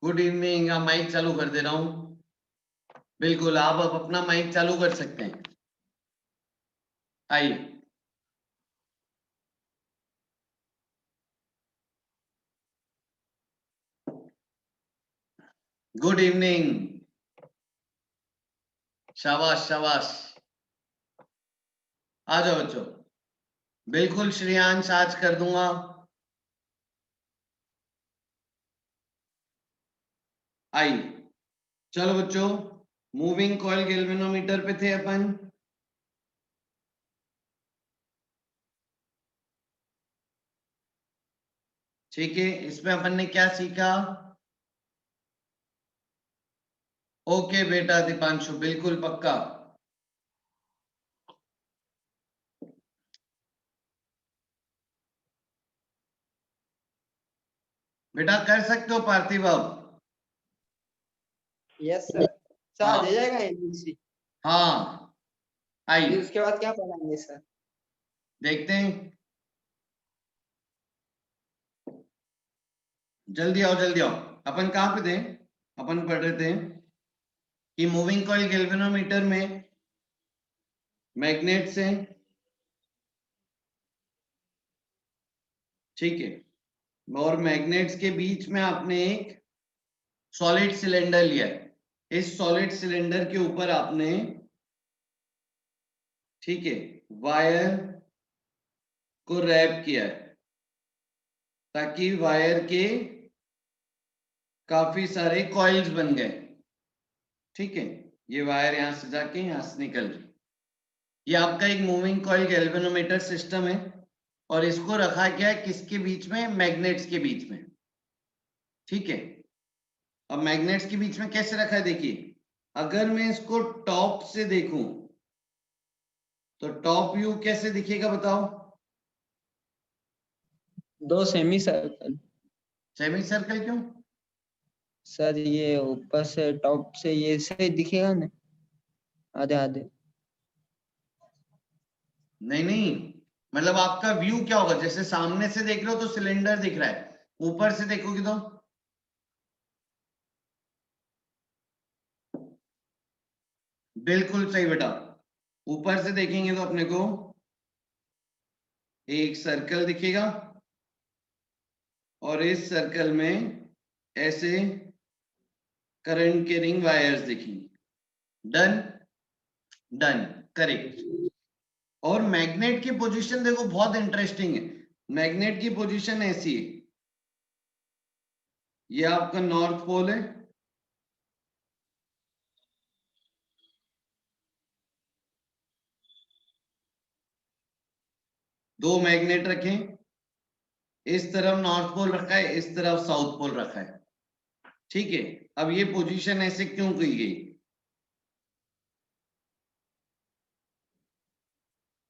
Good evening. आप mic चालू कर दे रहा हूँ। बिल्कुल, आप अब अपना माइक चालू कर सकते हैं। आइए। Good evening. शाबाश शाबाश। आ जाओ बच्चों। बिल्कुल श्रेयांश, आज कर दूंगा। आइए। चलो बच्चों, मूविंग कॉइल गैल्वेनोमीटर पे थे अपन। ठीक है, इसमें अपन ने क्या सीखा? ओके बेटा दीपांशु, बिल्कुल पक्का। बेटा कर सकते हो पार्थिव अब? Yes sir. सर हाँ आ जाएगा एबीसी? हाँ, आइए फिर उसके बाद क्या पढ़ाएंगे सर? देखते हैं। जल्दी आओ जल्दी आओ। अपन कहाँ पे थे? अपन पढ़ रहे थे कि मूविंग कॉइल गैल्वेनोमीटर में मैग्नेट्स हैं। ठीक है, और मैग्नेट्स के बीच में आपने एक सॉलिड सिलेंडर लिया है। इस सॉलिड सिलेंडर के ऊपर आपने, ठीक है, वायर को रैप किया है ताकि वायर के काफी सारे कॉइल्स बन गए। ठीक है, ये वायर यहां से जाके यहां से निकल रही। ये आपका एक मूविंग कॉइल गैल्वेनोमीटर सिस्टम है और इसको रखा गया है किसके बीच में? मैग्नेट्स के बीच में। ठीक है, अब मैग्नेट्स के बीच में कैसे रखा है देखिए। अगर मैं इसको टॉप से देखूं तो टॉप व्यू कैसे दिखेगा बताओ? दो सेमी सर्कल। सेमी सर्कल क्यों? सर ये ऊपर से टॉप से ये सही दिखेगा ना, आधे आधे। नहीं नहीं, मतलब आपका व्यू क्या होगा? जैसे सामने से देख रहे हो तो सिलेंडर दिख रहा है, ऊपर से देखोगे तो बिल्कुल सही बेटा। ऊपर से देखेंगे तो अपने को एक सर्कल दिखेगा और इस सर्कल में ऐसे करंट के रिंग वायर्स दिखेंगे। Done done, correct. और मैग्नेट की पोजीशन देखो, बहुत इंटरेस्टिंग है। मैग्नेट की पोजीशन ऐसी है, ये आपका नॉर्थ पोल है, दो मैग्नेट रखें, इस तरफ नॉर्थ पोल रखा है, इस तरफ साउथ पोल रखा है। ठीक है, अब ये पोजीशन ऐसे क्यों की गई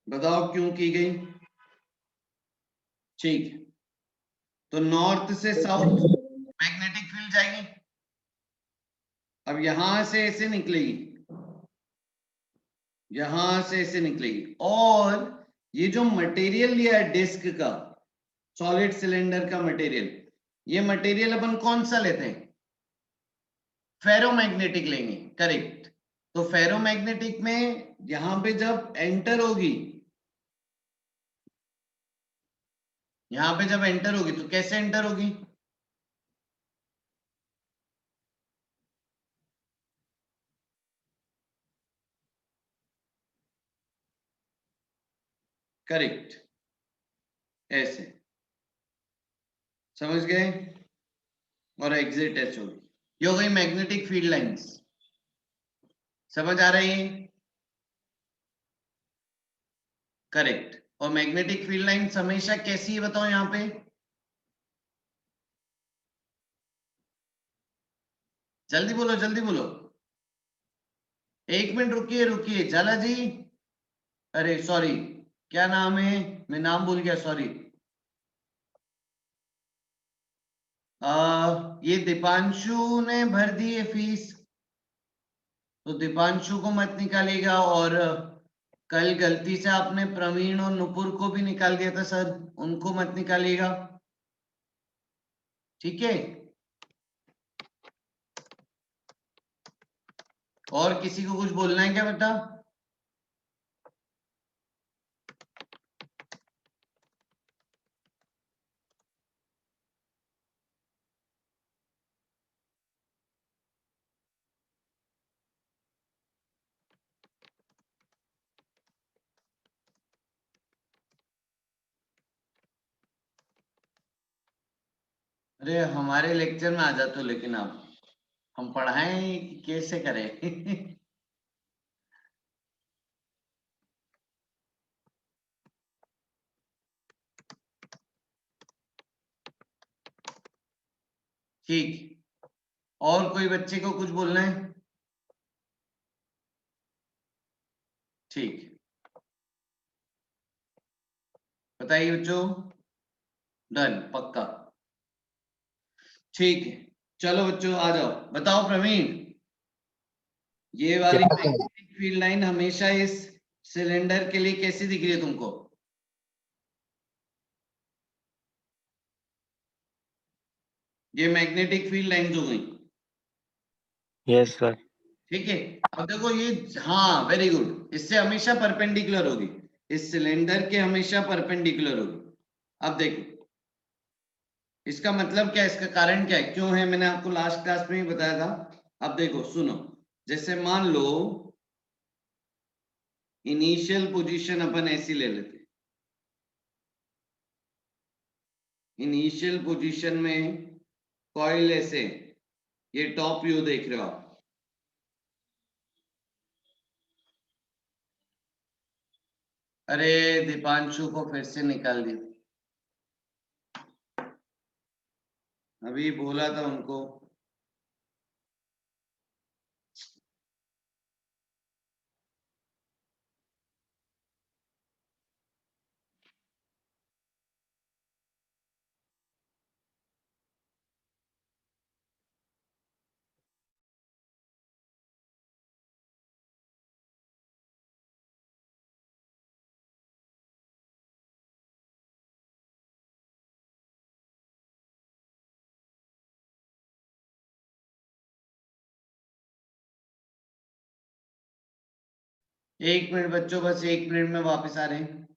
बताओ, क्यों की गई? ठीक है, तो नॉर्थ से साउथ मैग्नेटिक फील्ड जाएगी। अब यहां से ऐसे निकलेगी, यहां से ऐसे निकलेगी, और ये जो मटेरियल लिया है डिस्क का, सॉलिड सिलेंडर का मटेरियल, ये मटेरियल अपन कौन सा लेते हैं? फेरोमैग्नेटिक लेंगे, करेक्ट। तो फेरोमैग्नेटिक में यहां पे जब एंटर होगी, यहां पे जब एंटर होगी तो कैसे एंटर होगी? करेक्ट, ऐसे, समझ गए? और एग्जिट ऐसे होगी। ये हो गई मैग्नेटिक फील्ड लाइंस। समझ आ रही है? करेक्ट। और मैग्नेटिक फील्ड लाइंस हमेशा कैसी है बताओ यहां पे? जल्दी बोलो जल्दी बोलो। एक मिनट रुकिए रुकिए, जाला जी, अरे सॉरी, क्या नाम है? मैं नाम भूल गया, सॉरी। ये दीपांशु ने भर दी है फीस, तो दीपांशु को मत निकालिएगा। और कल गलती से आपने प्रवीण और नुपुर को भी निकाल दिया था सर, उनको मत निकालिएगा। ठीक है, और किसी को कुछ बोलना है क्या बेटा? अरे हमारे लेक्चर में आ जाते हो, लेकिन आप, हम पढ़ाएं कि कैसे करें? ठीक, और कोई बच्चे को कुछ बोलना है? ठीक, बताइए बच्चों। डन, पक्का। ठीक है, चलो बच्चों आ जाओ। बताओ प्रवीण, ये वाली क्या सर? मैग्नेटिक फील्ड लाइन हमेशा इस सिलेंडर के लिए कैसी दिख रही है तुमको? ये मैग्नेटिक फील्ड लाइंस हो गई, यस सर। ठीक है। अब देखो ये, हाँ वेरी गुड, इससे हमेशा परपेंडिकुलर होगी, इस सिलेंडर के हमेशा परपेंडिकुलर होगी। अब देखो इसका मतलब क्या है, इसका कारण क्या है, क्यों है, मैंने आपको लास्ट क्लास में ही बताया था। अब देखो सुनो, जैसे मान लो इनिशियल पोजीशन अपन ऐसी ले लेते, इनिशियल पोजीशन में कॉइल ऐसे, ये टॉप व्यू देख रहे हो आप, अरे दीपांशु को फिर से निकाल दिया, अभी बोला था उनको। एक मिनट बच्चों, बस एक मिनट में वापस आ रहे हैं।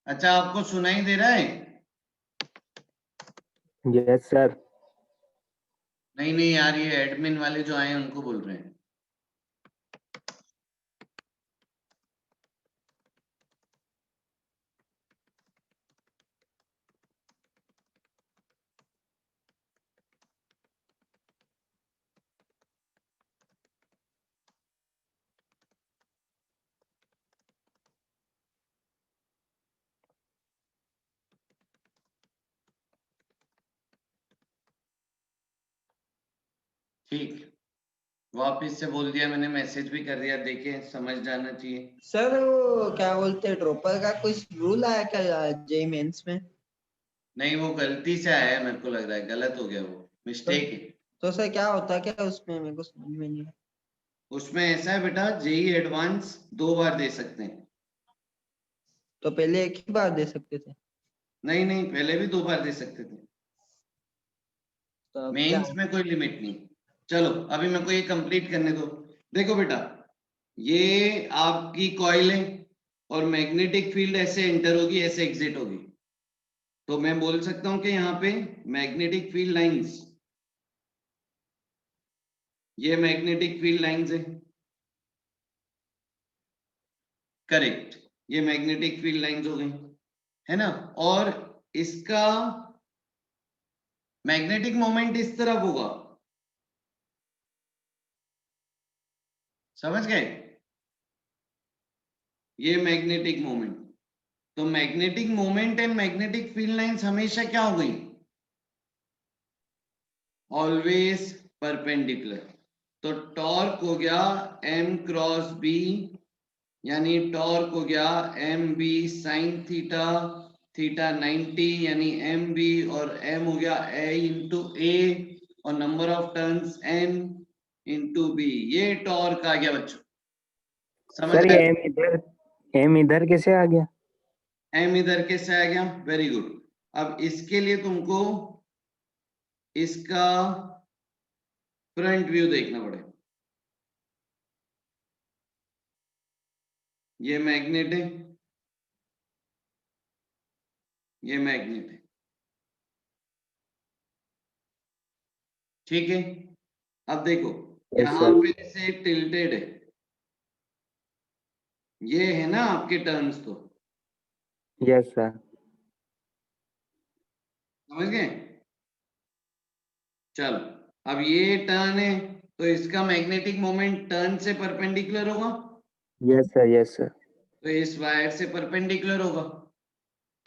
अच्छा, आपको सुनाई दे रहा है? Yes sir. नहीं नहीं यार, ये एडमिन वाले जो आए हैं उनको बोल रहे हैं। ठीक, वापिस से बोल दिया मैंने, मैसेज भी कर दिया, देखें समझ जाना चाहिए। सर वो क्या बोलते हैं, ड्रॉपर का कुछ रूल आया क्या जे मेंस में? नहीं, वो गलती से आया है, मेरे को लग रहा है गलत हो गया, वो मिस्टेक है। तो सर क्या होता है क्या उसमें, मेरे को समझ में नहीं आया। उसमें ऐसा है बेटा, जेई एडवांस 2 बार दे सकते हैं। तो पहले एक ही बार दे सकते थे? नहीं नहीं, पहले भी 2 बार दे सकते थे, तो अब क्या मेंस है? में कोई लिमिट नहीं। चलो अभी मेरे को ये कंप्लीट करने दो। देखो बेटा, ये आपकी कॉइल है और मैग्नेटिक फील्ड ऐसे एंटर होगी, ऐसे एग्जिट होगी, तो मैं बोल सकता हूं कि यहाँ पे मैग्नेटिक फील्ड लाइंस, ये मैग्नेटिक फील्ड लाइंस है, करेक्ट, ये मैग्नेटिक फील्ड लाइंस हो गई, है ना, और इसका मैग्नेटिक मोमेंट इस तरफ होगा, समझ गए, ये मैग्नेटिक मोमेंट। तो magnetic moment and magnetic field lines हमेशा क्या हो गई, ऑलवेज परपेंडिकुलर। तो टॉर्क हो गया m क्रॉस b, यानी टॉर्क हो गया M B sine theta, theta 90 यानी एम बी, और m हो गया a इंटू ए, और number of turns n into B. ये टॉर्क आ गया बच्चों, समझ सर आया? ये एम इधर कैसे आ गया? m इधर कैसे आ गया, वेरी गुड। अब इसके लिए तुमको इसका फ्रंट व्यू देखना पड़ेगा। ये मैग्नेट है, ये मैग्नेट है, ठीक है। अब देखो यस यहां सर। पे से टिल्टेड है, ये है ना आपके टर्न्स, तो यस सर। समझ गए। चलो, अब ये टर्न है, तो इसका मैग्नेटिक मोमेंट टर्न से परपेंडिकुलर होगा, यस सर। Yes sir. तो इस वायर से परपेंडिकुलर होगा,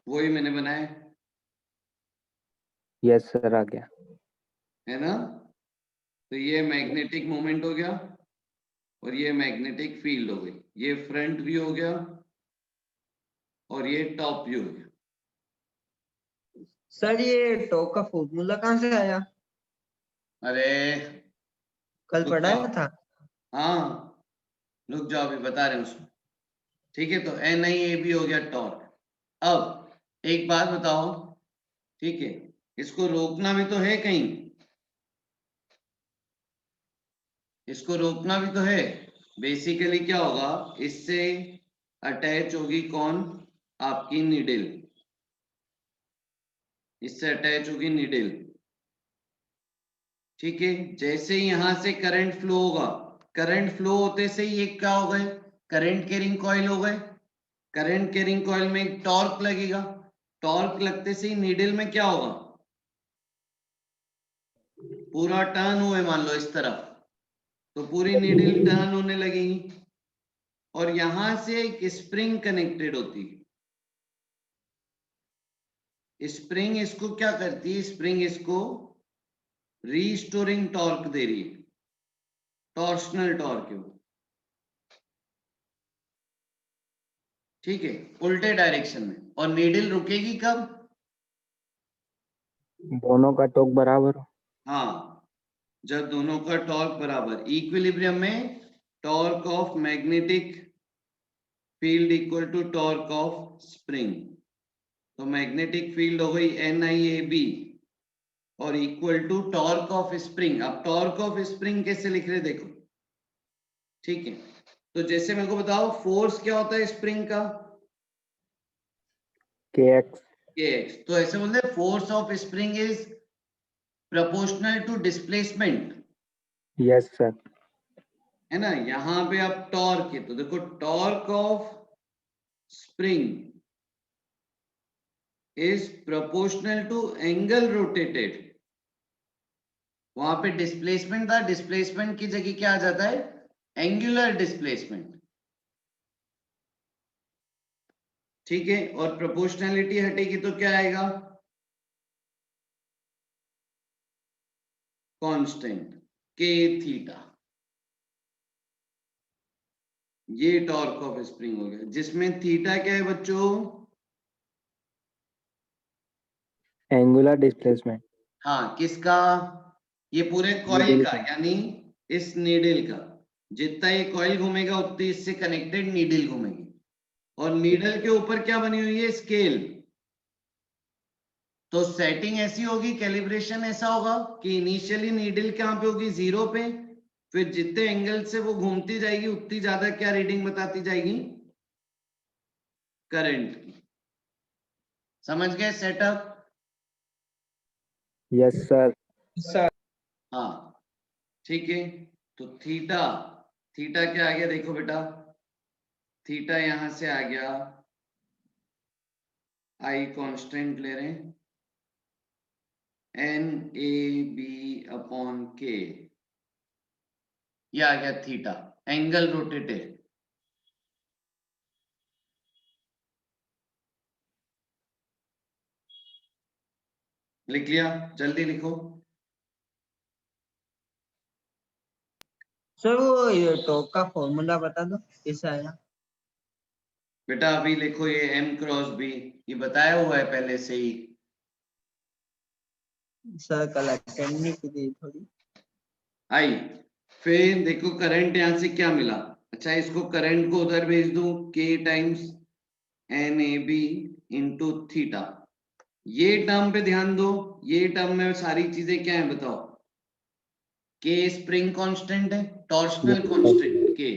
वही मैंने बनाया यस सर आ गया। है ना। तो ये मैग्नेटिक मोमेंट हो गया, और ये मैग्नेटिक फील्ड हो गई। ये फ्रंट व्यू हो गया, और ये टॉप व्यू हो गया। सर ये टॉर्क का फॉर्मूला कहाँ से आया? अरे कल रुक पढ़ाया जाओ, था। हाँ रुक जाओ, अभी बता रहे हैं उसमें, ठीक है। तो एन आई ए बी हो गया टॉर्क। अब एक बात बताओ, ठीक है, इसको रोकना भी तो है कहीं, इसको रोकना भी तो है। बेसिकली क्या होगा, इससे अटैच होगी कौन, आपकी नीडल, इससे अटैच होगी नीडल, ठीक है। जैसे ही यहां से करंट फ्लो होगा, करंट फ्लो होते से ये क्या हो गए, करंट कैरिंग कॉइल हो गए। करंट कैरिंग कॉइल में एक टॉर्क लगेगा, टॉर्क लगते से ही नीडल में क्या होगा, पूरा टर्न हुए मान लो इस तरफ, तो पूरी नीडल टर्न होने लगेगी, और यहां से एक स्प्रिंग कनेक्टेड होती है। स्प्रिंग इसको क्या करती है, स्प्रिंग इसको रीस्टोरिंग टॉर्क दे रही है, टॉर्शनल टॉर्क है वो, ठीक है, उल्टे डायरेक्शन में। और नीडल रुकेगी कब, दोनों का टॉर्क बराबर हो। हाँ, जब दोनों का टॉर्क बराबर, इक्विलिब्रियम में torque of magnetic field equal to torque of spring. तो मैग्नेटिक फील्ड हो गई NIAB, और equal to torque of spring. अब टॉर्क ऑफ स्प्रिंग कैसे लिख रहे देखो, ठीक है। तो जैसे मेरे को बताओ, फोर्स क्या होता है स्प्रिंग का, KX। kx। तो ऐसे बोलते हैं force of spring is proportional to displacement, yes sir. है ना। यहां पे अब टॉर्क है, तो देखो torque of spring is proportional to angle rotated. वहां पे डिस्प्लेसमेंट था, डिस्प्लेसमेंट की जगह क्या आ जाता है, एंगुलर डिस्प्लेसमेंट, ठीक है। और प्रोपोर्शनैलिटी हटेगी तो क्या आएगा, कांस्टेंट k थीटा। ये टॉर्क ऑफ स्प्रिंग हो गया, जिसमें थीटा क्या है बच्चों, एंगुलर डिस्प्लेसमेंट। हाँ किसका, ये पूरे कॉइल नीडल का, का। यानी इस नीडल का, जितना ये कॉइल घूमेगा उतनी इससे कनेक्टेड नीडल घूमेगी। और नीडल के ऊपर क्या बनी हुई है, स्केल। तो सेटिंग ऐसी होगी, कैलिब्रेशन ऐसा होगा कि इनिशियली नीडल कहां पे होगी, 0 पे, फिर जितने एंगल से वो घूमती जाएगी उतनी ज्यादा क्या रीडिंग बताती जाएगी, करंट की। समझ गए सेटअप, यस सर। सर हाँ ठीक है। तो थीटा, थीटा क्या आ गया देखो बेटा, थीटा यहां से आ गया आई कांस्टेंट ले रहे हैं, एन ए बी अपॉन के, ये आ गया थीटा, एंगल रोटेटेड। लिख लिया, जल्दी लिखो। सर वो ये टॉप का फॉर्मूला बता दो कैसे आया। बेटा अभी लिखो, ये m क्रॉस b, ये बताया हुआ है पहले से ही। सर कल अटेंड नहीं की थी थोड़ी। आई, फिर देखो करंट यहां से क्या मिला। अच्छा, इसको करंट को उधर भेज दूं, k times N A B into theta. ये टर्म पे ध्यान दो, ये टर्म में सारी चीजें क्या है बताओ। k स्प्रिंग कांस्टेंट है, torsional Yes, sir. Constant k,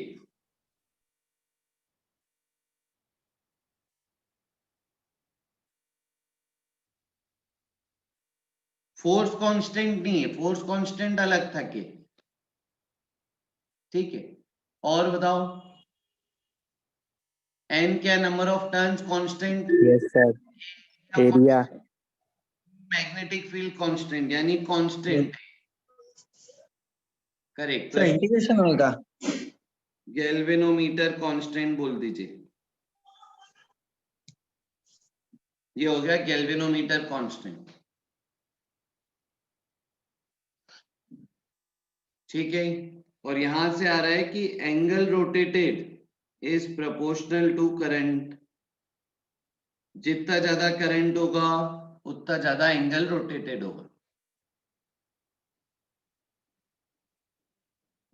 force constant नहीं है, फोर्स कांस्टेंट अलग था के, ठीक है। और बताओ, n क्या, number of turns constant, Yes, sir. Area. Magnetic field constant यानी कांस्टेंट, करेक्ट। सर इंटीग्रेशन होगा। गैल्वेनोमीटर कांस्टेंट बोल दीजिए, ये हो गया गैल्वेनोमीटर कांस्टेंट, ठीक है। और यहां से आ रहा है कि angle rotated is proportional to current, जितना ज्यादा करंट होगा उतना ज्यादा एंगल रोटेटेड होगा।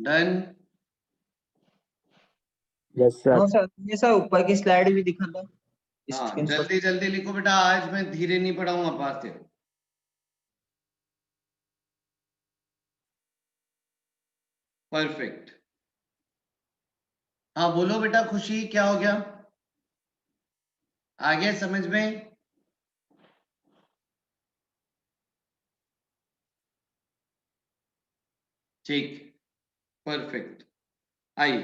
डन। Yes, sir. हाँ सर, ये सर ऊपर की स्लाइड भी दिखा दो। हाँ स्क्रीनशॉट। जल्दी जल्दी लिखो बेटा, आज मैं धीरे नहीं पढ़ाऊंगा पाते। परफेक्ट। हाँ बोलो बेटा, खुशी क्या हो गया, आ गया समझ में। ठीक, परफेक्ट। आई,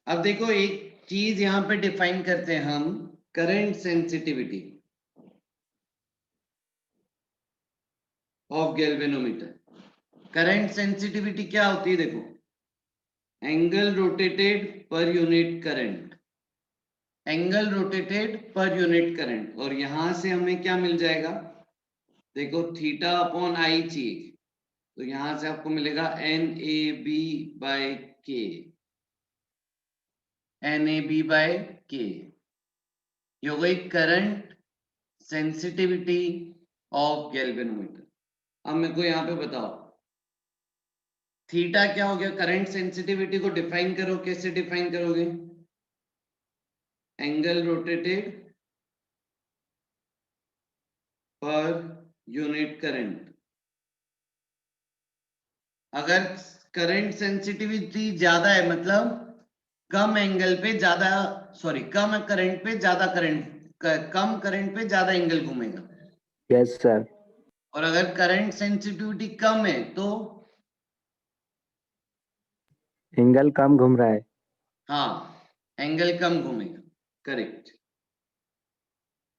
अब देखो एक चीज यहां पे डिफाइन करते हैं हम, current sensitivity of galvanometer. Current sensitivity क्या होती है देखो, angle rotated per unit current, angle rotated per unit current. और यहां से हमें क्या मिल जाएगा, देखो थीटा अपॉन आई चाहिए, तो यहां से आपको मिलेगा एन ए बी बाय के, एन ए बी बाय के, ये हो गई करंट सेंसिटिविटी ऑफ गैल्वेनोमीटर। अब मेरे को यहाँ पे बताओ, थीटा क्या हो गया, करंट सेंसिटिविटी को डिफाइन करो, कैसे डिफाइन करोगे, angle rotated per unit current. अगर करंट सेंसिटिविटी ज्यादा है मतलब कम एंगल पे ज्यादा, सॉरी कम करंट पे ज्यादा करंट, कम करंट पे ज्यादा एंगल घूमेगा। Yes, sir. और अगर करंट सेंसिटिविटी कम है तो एंगल कम घूम रहा है। हाँ एंगल कम घूमेगा, करेक्ट।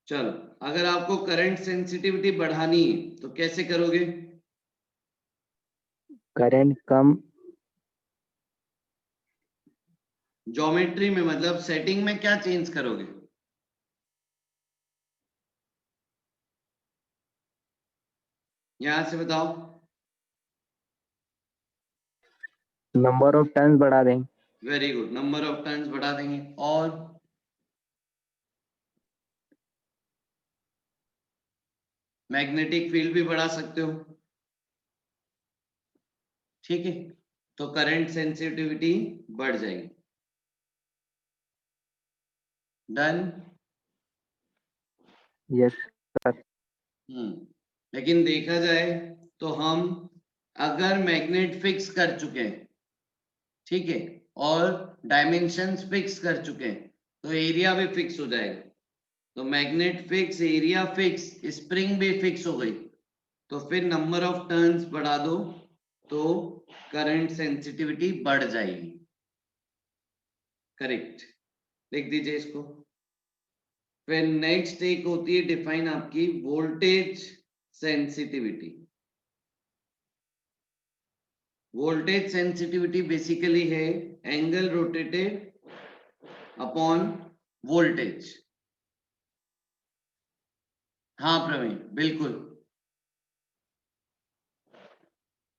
चलो, अगर आपको करंट सेंसिटिविटी बढ़ानी है तो कैसे करोगे, करंट कम। ज्योमेट्री में मतलब सेटिंग में क्या चेंज करोगे, यहां से बताओ। नंबर ऑफ टर्न्स बढ़ा देंगे। Very good, number of turns बढ़ा देंगे। और मैग्नेटिक फील्ड भी बढ़ा सकते हो, ठीक है। तो करंट सेंसिटिविटी बढ़ जाएगी। डन। Yes, sir. लेकिन देखा जाए तो हम अगर मैग्नेट फिक्स कर चुके हैं, ठीक है, और डायमेंशंस फिक्स कर चुके हैं, तो एरिया भी फिक्स हो जाएगा। तो magnet fix, area fix, spring भी फिक्स हो गई, तो फिर नंबर ऑफ टर्न्स बढ़ा दो तो करंट सेंसिटिविटी बढ़ जाएगी, करेक्ट। लिख दीजिए इसको। फिर नेक्स्ट एक होती है डिफाइन आपकी voltage sensitivity. Voltage sensitivity basically है एंगल रोटेटेड अपॉन वोल्टेज। हाँ प्रवीण, बिल्कुल,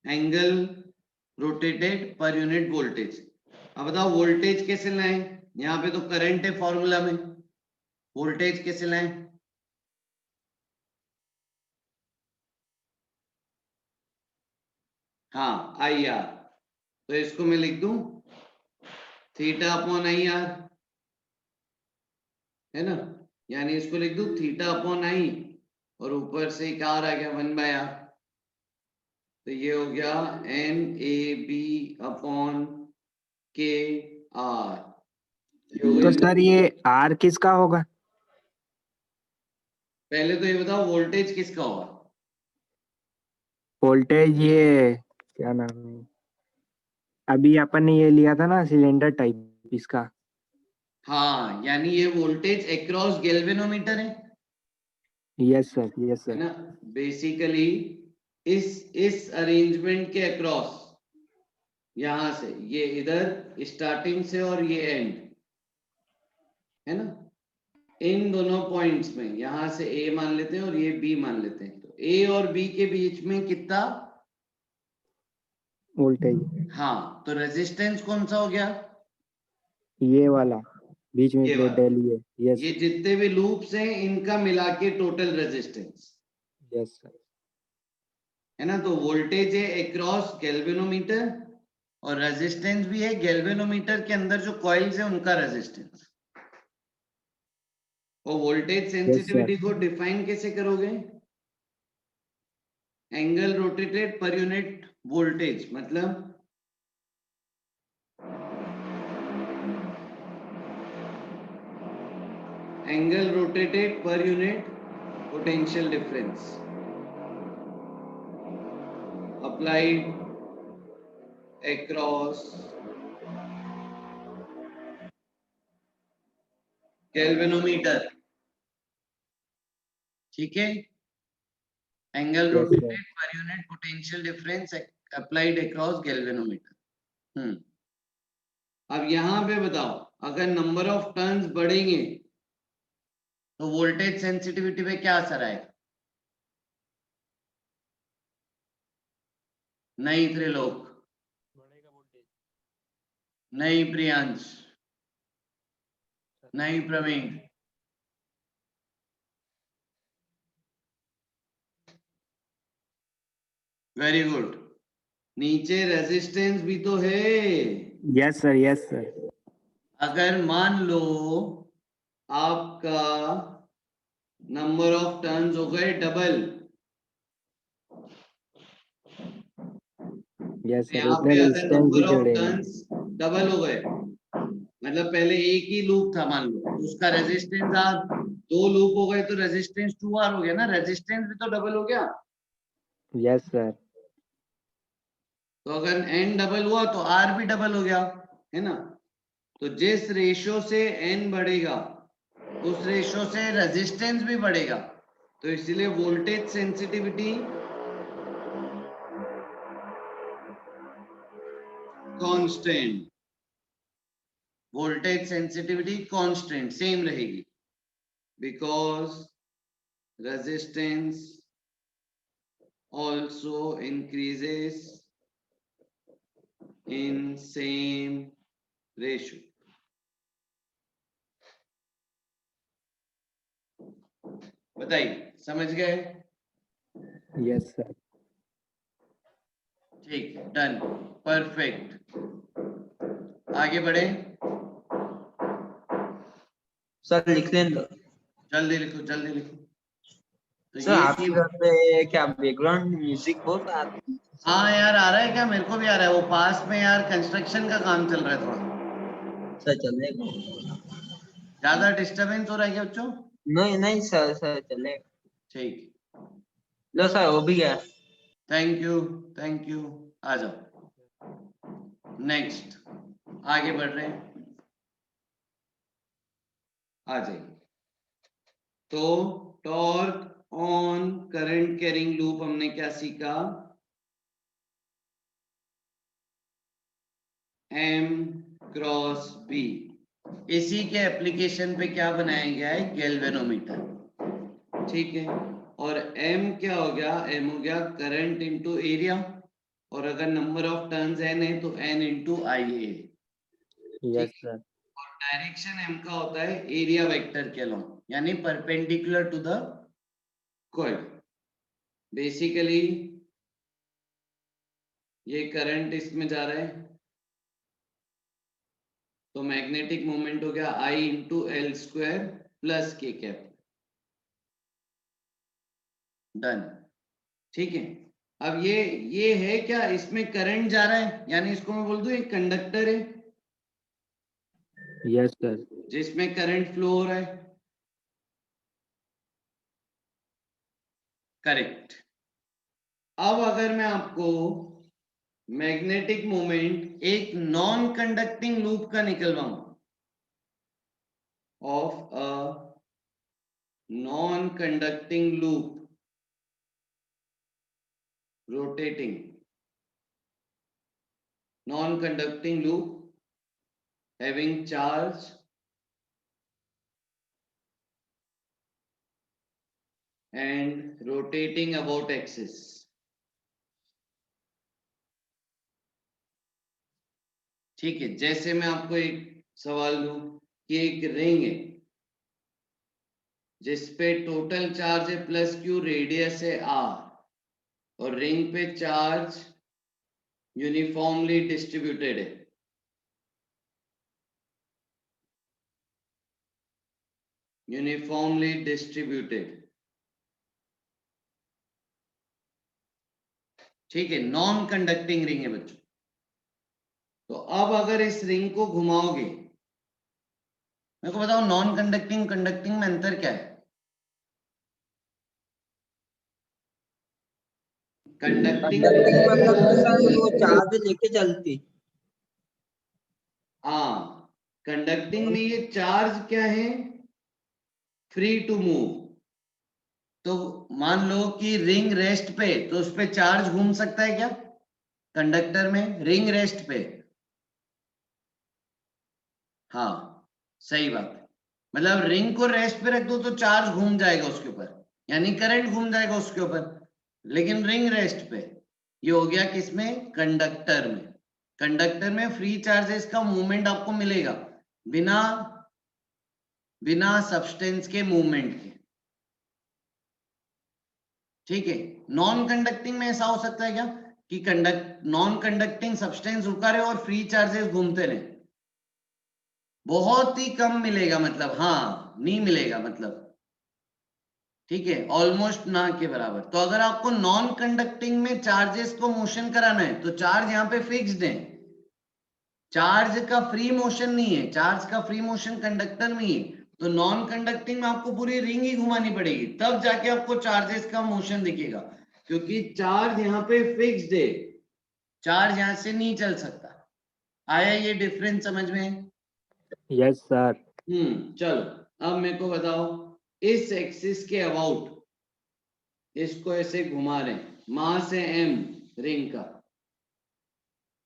angle rotated per unit voltage. अब बताओ वोल्टेज कैसे लाएं? यहाँ पे तो करंट है फॉर्मूला में, वोल्टेज कैसे लाएं? हाँ आई आर, तो इसको मैं लिख दूं थीटा अपॉन आई आर, है ना, यानी इसको लिख दूं थीटा अपॉन आई और ऊपर से एक आर आ गया 1/r, तो ये हो गया एन ए बी अपॉन के आर। तो सर ये आर किसका होगा? पहले तो ये बताओ वोल्टेज किसका होगा? वोल्टेज ये क्या नाम है, अभी अपन ने ये लिया था ना सिलेंडर टाइप, इसका। हाँ, यानी ये वोल्टेज अक्रॉस गैल्वेनोमीटर है यस सर, यस है सर। ना। बेसिकली इस अरेंजमेंट के अक्रॉस, यहां से ये इधर स्टार्टिंग से और ये एंड, है ना, इन दोनों पॉइंट्स में यहां से ए मान लेते हैं और ये बी मान लेते हैं, तो ए और बी के बीच में कितना वोल्टेज हाँ, तो रेजिस्टेंस कौन सा हो गया? ये वाला बीच में ये प्लेट वाला। डाली है। यस ये जितने भी लूप्स हैं इनका मिला के टोटल रेजिस्टेंस, यस सर। है ना। तो वोल्टेज है अक्रॉस गैल्वेनोमीटर और रेजिस्टेंस भी है गैल्वेनोमीटर के अंदर जो कॉइल्स है उनका रेजिस्टेंस। और वोल्टेज यस सर। सेंसिटिविटी को डिफाइन कैसे करोगे? Angle rotated per unit voltage, मतलब angle rotated per unit potential difference applied across galvanometer, ठीक है। Angle yes sir. Rotated per unit potential difference applied across galvanometer. अब यहां पे बताओ अगर नंबर ऑफ टर्न्स बढ़ेंगे तो वोल्टेज सेंसिटिविटी पे क्या असर आएगा? नहीं त्रिलोक, नहीं प्रियांश, नहीं प्रवीण, वेरी गुड। नीचे रेजिस्टेंस भी तो है। Yes sir, yes sir. अगर मान लो आपका नंबर ऑफ टर्न्स हो गए डबल, यस सर, यहाँ उतने पे अगर रेजिस्टेंस भी नंबर ऑफ जोड़ेंगे। टर्न्स डबल हो गए, मतलब पहले एक ही लूप था मान लो, तो उसका रेजिस्टेंस आर, दो लूप हो गए तो रेजिस्टेंस 2R हो गया ना, रेजिस्टेंस भी तो डबल हो गया। Yes sir. तो अगर n डबल हुआ तो R भी डबल हो गया, है ना। तो जिस रेशियो से n बढ़ेगा उस रेशियो से रेजिस्टेंस भी बढ़ेगा, तो इसीलिए voltage sensitivity constant, voltage sensitivity constant same रहेगी, because resistance also increases in same ratio। बताइए, समझ गए? Yes sir. ठीक, डन, परफेक्ट। आगे बढ़े, सर लिख लें तो। जल्दी लिखो जल्दी लिखो। तो सर ये आपके थी, घर पे क्या बैकग्राउंड म्यूजिक बहुत आता है? हाँ यार आ रहा है क्या? मेरे को भी आ रहा है, वो पास में यार कंस्ट्रक्शन का काम चल रहा है थोड़ा, सर चलेगा? ज्यादा डिस्टरबेंस हो रहा है क्या बच्चों? नहीं नहीं सर, सर चलेगा। ठीक, लो सर हो भी गया। Thank you, thank you. आ जाओ नेक्स्ट, आगे बढ़ रहे हैं, आ जाइए। तो torque on current carrying loop हमने क्या सीखा, M क्रॉस B। इसी के एप्लीकेशन पे क्या बनाया गया है, गैल्वेनोमीटर, ठीक है। और M क्या हो गया, M हो गया करंट इनटू एरिया, और अगर नंबर ऑफ टर्न्स n है तो n into IA। Yes sir. और डायरेक्शन M का होता है एरिया वेक्टर के अलोंग, यानी perpendicular to the coil. Basically ये करंट इसमें जा रहा है, तो मैग्नेटिक मोमेंट हो गया I into L square plus के कैप। डन, ठीक है। अब ये है क्या, इसमें करंट जा रहा है, यानी इसको मैं बोल दूं एक कंडक्टर है यस सर। जिसमें करंट फ्लो हो रहा है, करेक्ट। अब अगर मैं आपको मैग्नेटिक मोमेंट एक नॉन कंडक्टिंग लूप का निकलवाऊं, of a non conducting loop rotating, non-conducting loop having charge and rotating about axis, ठीक है। जैसे मैं आपको एक सवाल दूं कि एक रिंग है जिसपे टोटल चार्ज है प्लस क्यू, रेडियस है r, और रिंग पे चार्ज यूनिफॉर्मली डिस्ट्रीब्यूटेड है, यूनिफॉर्मली डिस्ट्रीब्यूटेड, ठीक है। नॉन कंडक्टिंग रिंग है बच्चों। तो अब अगर इस रिंग को घुमाओगे, मेरे को बताओ नॉन कंडक्टिंग कंडक्टिंग में अंतर क्या है। कंडक्टिंग, कंडक्टिंग मतलब कि सर वो चार्ज लेके चलती। हाँ, कंडक्टिंग में ये चार्ज क्या है, फ्री टू मूव। तो मान लो कि रिंग रेस्ट पे, तो उस पे चार्ज घूम सकता है क्या, कंडक्टर में रिंग रेस्ट पे। हाँ, सही बात है। मतलब रिंग को रेस्ट पे रख दो तो चार्ज घूम जाएगा उसके ऊपर, यानी करंट घूम जाएगा उसके ऊपर, लेकिन रिंग रेस्ट पे। ये हो गया किसमें, कंडक्टर में। कंडक्टर में फ्री चार्जेस का मूवमेंट आपको मिलेगा बिना बिना सब्सटेंस के मूवमेंट के, ठीक है। नॉन कंडक्टिंग में ऐसा हो सकता है क्या कि नॉन कंडक्टिंग सब्सटेंस रुका रहे और फ्री चार्जेस घूमते रहे, बहुत ही कम मिलेगा, मतलब हाँ नहीं मिलेगा, मतलब ठीक है, ऑलमोस्ट ना के बराबर। तो अगर आपको नॉन कंडक्टिंग में चार्जेस को मोशन कराना है तो चार्ज यहाँ पे फिक्स्ड है, चार्ज का फ्री मोशन नहीं है, चार्ज का फ्री मोशन कंडक्टर में ही है। तो नॉन कंडक्टिंग में आपको पूरी रिंग ही घुमानी पड़ेगी, तब जाके आपको चार्जेस का मोशन दिखेगा, क्योंकि चार्ज यहाँ पे फिक्स्ड है, चार्ज यहाँ से नहीं चल सकता। आया ये डिफरेंस समझ में? Yes sir. चलो अब मेरे को बताओ, इस एक्सिस के अबाउट इसको ऐसे घुमा रहे हैं, मास है m रिंग का,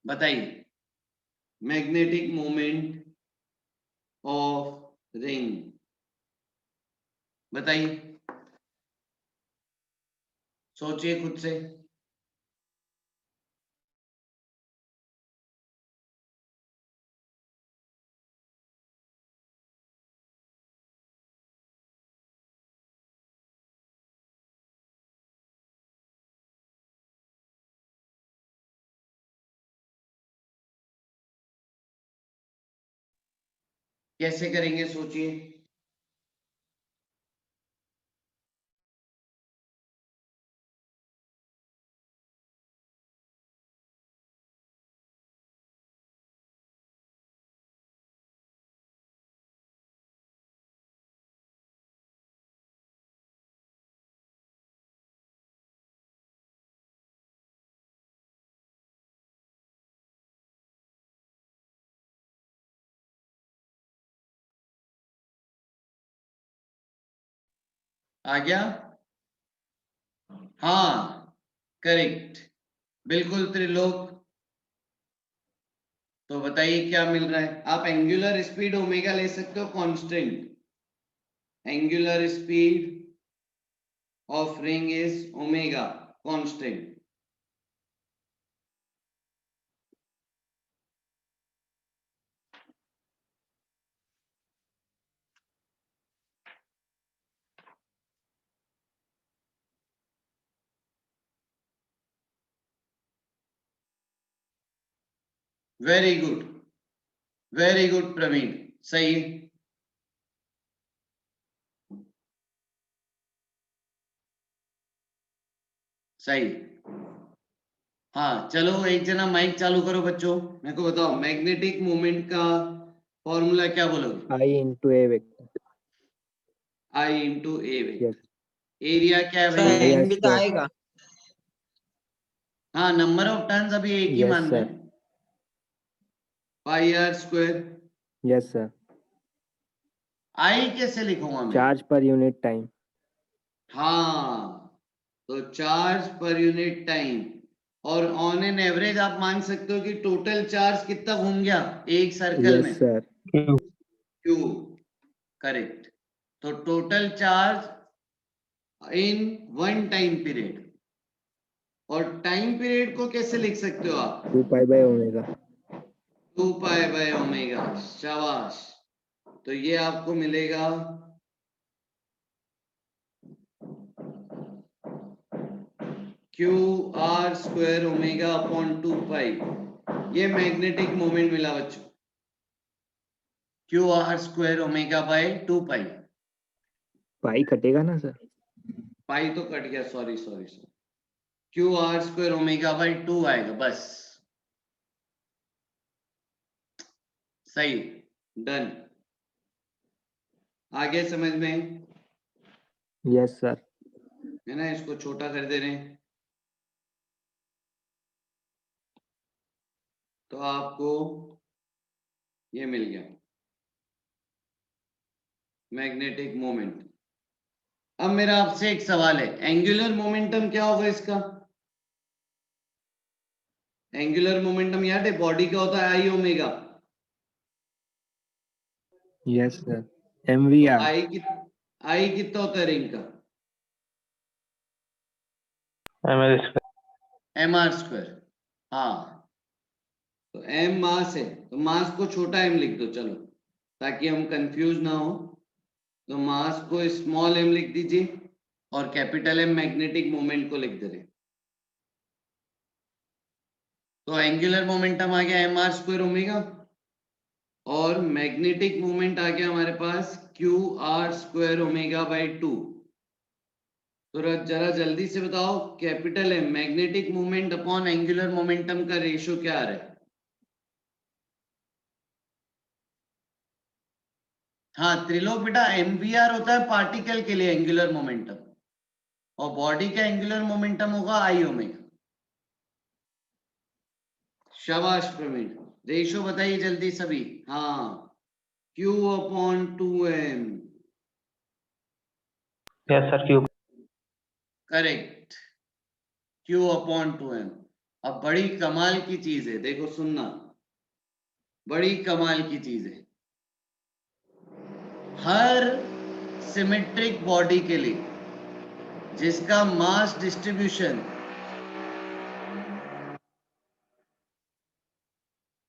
बताइए मैग्नेटिक मोमेंट ऑफ रिंग, बताइए, सोचिए खुद से। कैसे करेंगे सोचिए। आ गया? हाँ करेक्ट, बिल्कुल त्रिलोक। तो बताइए क्या मिल रहा है? आप एंगुलर स्पीड ओमेगा ले सकते हो constant. Angular speed of ring is omega constant. Very good, very good Praveen, सही है। सही। हाँ चलो एक जना माइक चालू करो बच्चों, मेरे को बताओ मैग्नेटिक मोमेंट का फॉर्मूला क्या बोलोगे? I into A vector. I into A Yes. Vector. Area क्या है सर भैया? Area एन भी तो square. आएगा। हाँ नंबर ऑफ टर्न्स अभी एक ही Yes, मान रहे sir. हैं, पाई आर स्क्वायर। Yes, sir. आई कैसे लिखूंगा मैं? Charge per unit time. हाँ तो चार्ज पर यूनिट टाइम, और ऑन एन एवरेज आप मान सकते हो कि टोटल चार्ज कितना घूम गया एक सर्कल Yes, में? sir. Q, correct. तो total charge in one time period, और टाइम पीरियड को कैसे लिख सकते हो आप? 2 pi by omega. 2 pi by omega, शाबाश। तो ये आपको मिलेगा Q R square omega upon 2 पाई। ये मैग्नेटिक मोमेंट मिला बच्चों, Q R square omega by 2 pi. Pi कटेगा ना सर? पाई तो कट गया, sorry sorry sorry, Q R square omega by 2 आएगा बस। सही, डन। आगे समझ में Yes, sir. है ना? इसको छोटा कर दे रहे हैं तो आपको ये मिल गया मैग्नेटिक मोमेंट। अब मेरा आपसे एक सवाल है, एंगुलर मोमेंटम क्या होगा इसका? एंगुलर मोमेंटम याद है बॉडी का होता है I omega. Yes, sir. MVR. I कितना होता है रिंग का? M R square. हाँ तो एम मास है, तो मास को छोटा एम लिख दो चलो, ताकि हम कंफ्यूज ना हो। तो मास को स्मॉल एम लिख दीजिए और कैपिटल एम मैग्नेटिक मोमेंट को लिख दे रहे। तो एंगुलर मोमेंटम आ गया एम आर स्क्वायर ओमेगा, और मैग्नेटिक मोमेंट आ गया हमारे पास Q R square omega by 2। तो जरा जल्दी से बताओ capital M magnetic moment upon angular momentum का रेशियो क्या आ रहा है? हाँ त्रिलोक बेटा, एमवीआर होता है पार्टिकल के लिए एंगुलर मोमेंटम, और बॉडी का एंगुलर मोमेंटम होगा आई ओमेगा। शाबाश प्रवीण, रेशियो बताइए जल्दी सभी। हाँ Q upon 2m। Yes sir, Q. Correct, Q upon 2m। अब बड़ी कमाल की चीज है, देखो सुनना, बड़ी कमाल की चीज है। हर सिमेट्रिक बॉडी के लिए जिसका मास डिस्ट्रीब्यूशन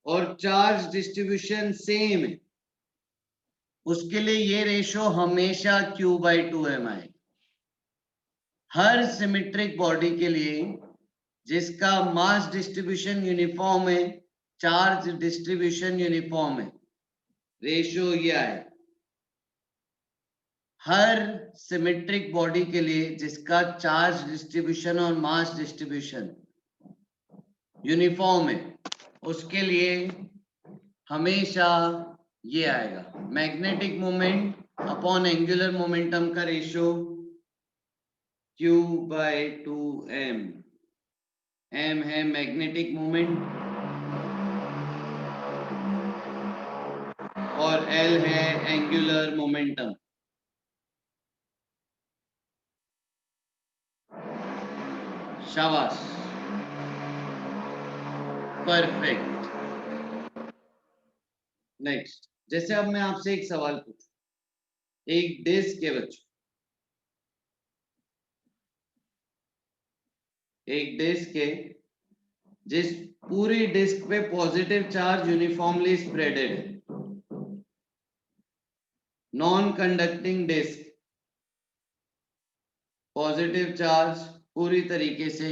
और चार्ज डिस्ट्रीब्यूशन सेम है, उसके लिए ये रेशो हमेशा Q बाई 2m आएगा। हर सिमेट्रिक बॉडी के लिए जिसका मास डिस्ट्रीब्यूशन यूनिफॉर्म है, चार्ज डिस्ट्रीब्यूशन यूनिफॉर्म है, रेशियो ये आए। हर सिमेट्रिक बॉडी के लिए जिसका चार्ज डिस्ट्रीब्यूशन और मास डिस्ट्रीब्यूशन यूनिफॉर्म है, उसके लिए हमेशा ये आएगा magnetic moment upon angular momentum का ratio Q by 2m। m है मैग्नेटिक मोमेंट और L है एंगुलर मोमेंटम। शाबाश, परफेक्ट। नेक्स्ट, जैसे अब मैं आपसे एक सवाल पूछूं, एक डिस्क के बच्चों, एक डिस्क है जिस पूरी डिस्क पे पॉजिटिव चार्ज यूनिफॉर्मली स्प्रेडेड है, non conducting disc, positive charge पूरी तरीके से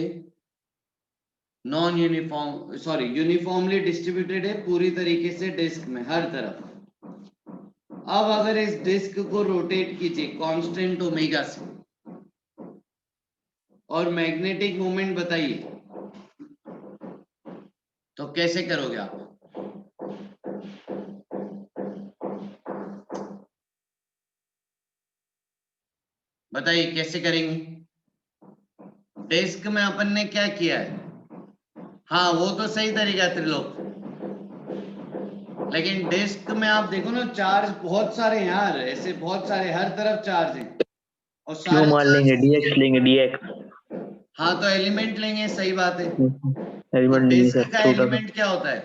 नॉन यूनिफॉर्म यूनिफॉर्मली डिस्ट्रीब्यूटेड है पूरी तरीके से डिस्क में हर तरफ। अब अगर इस डिस्क को रोटेट कीजिए कांस्टेंट ओमेगा से और मैग्नेटिक मोमेंट बताइए, तो कैसे करोगे आप? बताइए कैसे करेंगे? डिस्क में अपन ने क्या किया है? हाँ वो तो सही तरीका त्रिलोक, लेकिन डिस्क में आप देखो ना चार्ज बहुत सारे हैं यार, ऐसे बहुत सारे हर तरफ चार्ज हैं और क्यों सारे मान लेंगे डीएक्स लेंगे डीएक्स हाँ तो एलिमेंट लेंगे, सही बात है। एलिमेंट तो लेंगे डिस्क सर का छोटा सा एलिमेंट क्या होता है?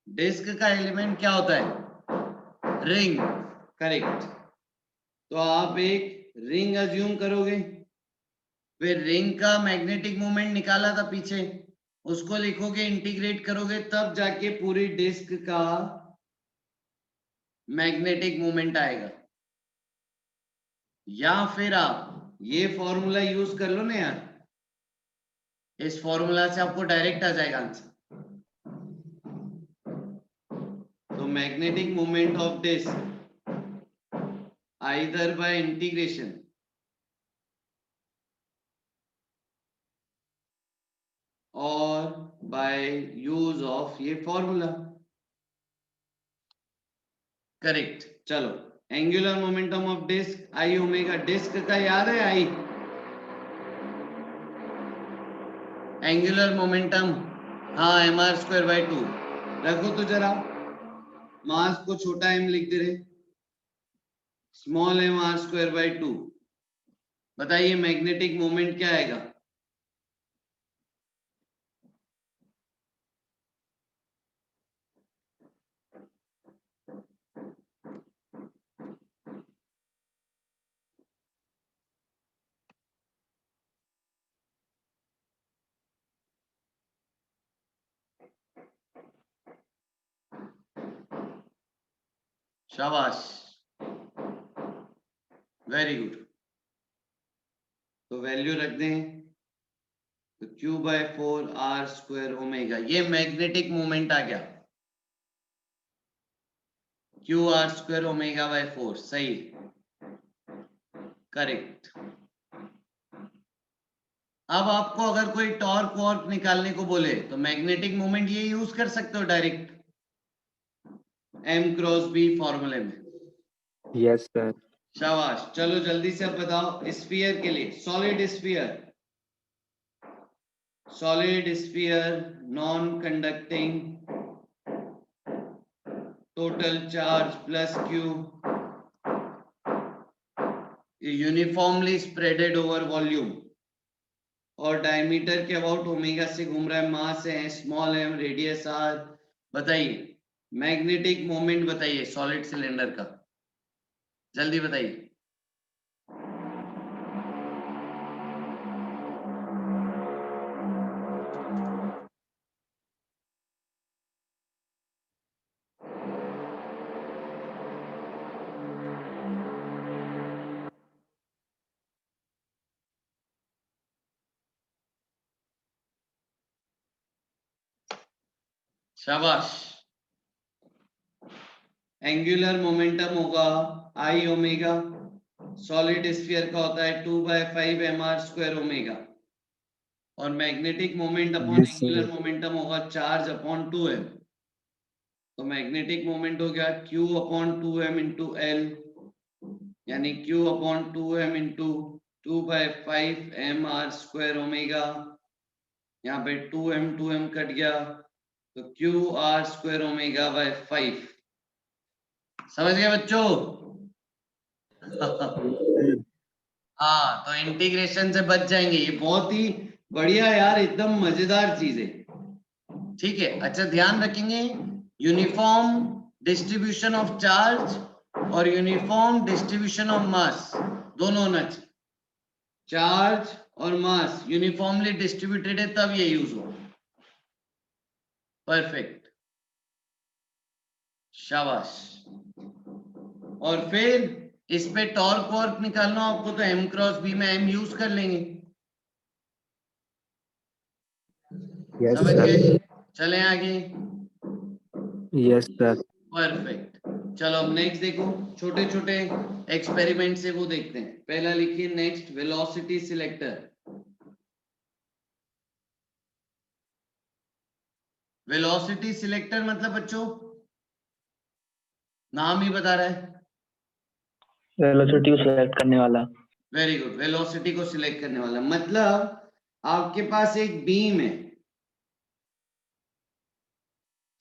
डिस्क का एलिमेंट क्या होता है? Ring, correct. तो आप एक रिंग अज्यूम करोगे, फिर रिंग का मैग्नेटिक मोमेंट निकाला था पीछे, उसको लिखोगे, इंटीग्रेट करोगे, तब जाके पूरी डिस्क का मैग्नेटिक मोमेंट आएगा। या फिर आप ये फॉर्मूला यूज कर लो ना यार, इस फॉर्मूला से आपको डायरेक्ट आ जाएगा आंसर। तो magnetic moment of disc either by integration और बाय यूज ऑफ ये फॉर्मूला, करेक्ट। चलो, angular momentum of disc I omega, disc का याद है आई? एंगुलर मोमेंटम, हाँ mr²/2 रखो तो जरा, मास को छोटा m लिख दे रहे, स्मॉल m r²/2। बताइए मैग्नेटिक मोमेंट क्या आएगा? शाबाश, वेरी गुड। तो वैल्यू रख दें, तो Q/4r² ओमेगा, ये मैग्नेटिक मोमेंट आ गया, QR² ओमेगा/4, सही, करेक्ट। अब आपको अगर कोई टॉर्क वॉर्क निकालने को बोले तो मैग्नेटिक मोमेंट ये यूज कर सकते हो डायरेक्ट M×B फॉर्मूले में। Yes sir. शाबाश, चलो जल्दी से अब बताओ स्फीयर के लिए, solid sphere, solid sphere non conducting, total charge plus Q, uniformly spreaded over volume और डायमीटर के अबाउट ओमेगा से घूम रहा है, मास है स्मॉल m, रेडियस r। बताइए मैग्नेटिक मोमेंट बताइए सॉलिड सिलेंडर का, जल्दी बताइए। शाबाश, एंगुलर मोमेंटम होगा आई ओमेगा, सॉलिड स्फीयर का होता है 2/5 mr² ओमेगा, और magnetic moment upon yes sir. Angular momentum होगा चार्ज अपॉन 2m। तो मैग्नेटिक मोमेंट हो गया Q/2m इंटू L, यानी Q/2m इंटू 2/5 mr² ओमेगा, यहाँ पे 2m कट गया, तो QR² ओमेगा/5। समझ गए बच्चों? हाँ, तो इंटीग्रेशन से बच जाएंगे। ये बहुत ही बढ़िया यार, एकदम मजेदार चीज है। ठीक है, अच्छा ध्यान रखेंगे, यूनिफॉर्म डिस्ट्रीब्यूशन ऑफ चार्ज और यूनिफॉर्म डिस्ट्रीब्यूशन ऑफ मास दोनों होना चाहिए। चार्ज और मास यूनिफॉर्मली डिस्ट्रीब्यूटेड है तब ये यूज हो। परफेक्ट, शाबाश। और फिर इस पे टॉर्क वॉर्क निकालना आपको, तो m क्रॉस b में m यूज कर लेंगे। यस समझ सर। गए? चलें आगे। Yes sir. परफेक्ट। चलो अब नेक्स्ट देखो, छोटे छोटे एक्सपेरिमेंट से वो देखते हैं। पहला लिखिए next, velocity selector. Velocity selector मतलब बच्चों नाम ही बता रहा है, वेलोसिटी को सिलेक्ट करने वाला। वेरी गुड, वेलोसिटी को सिलेक्ट करने वाला। मतलब आपके पास एक बीम है,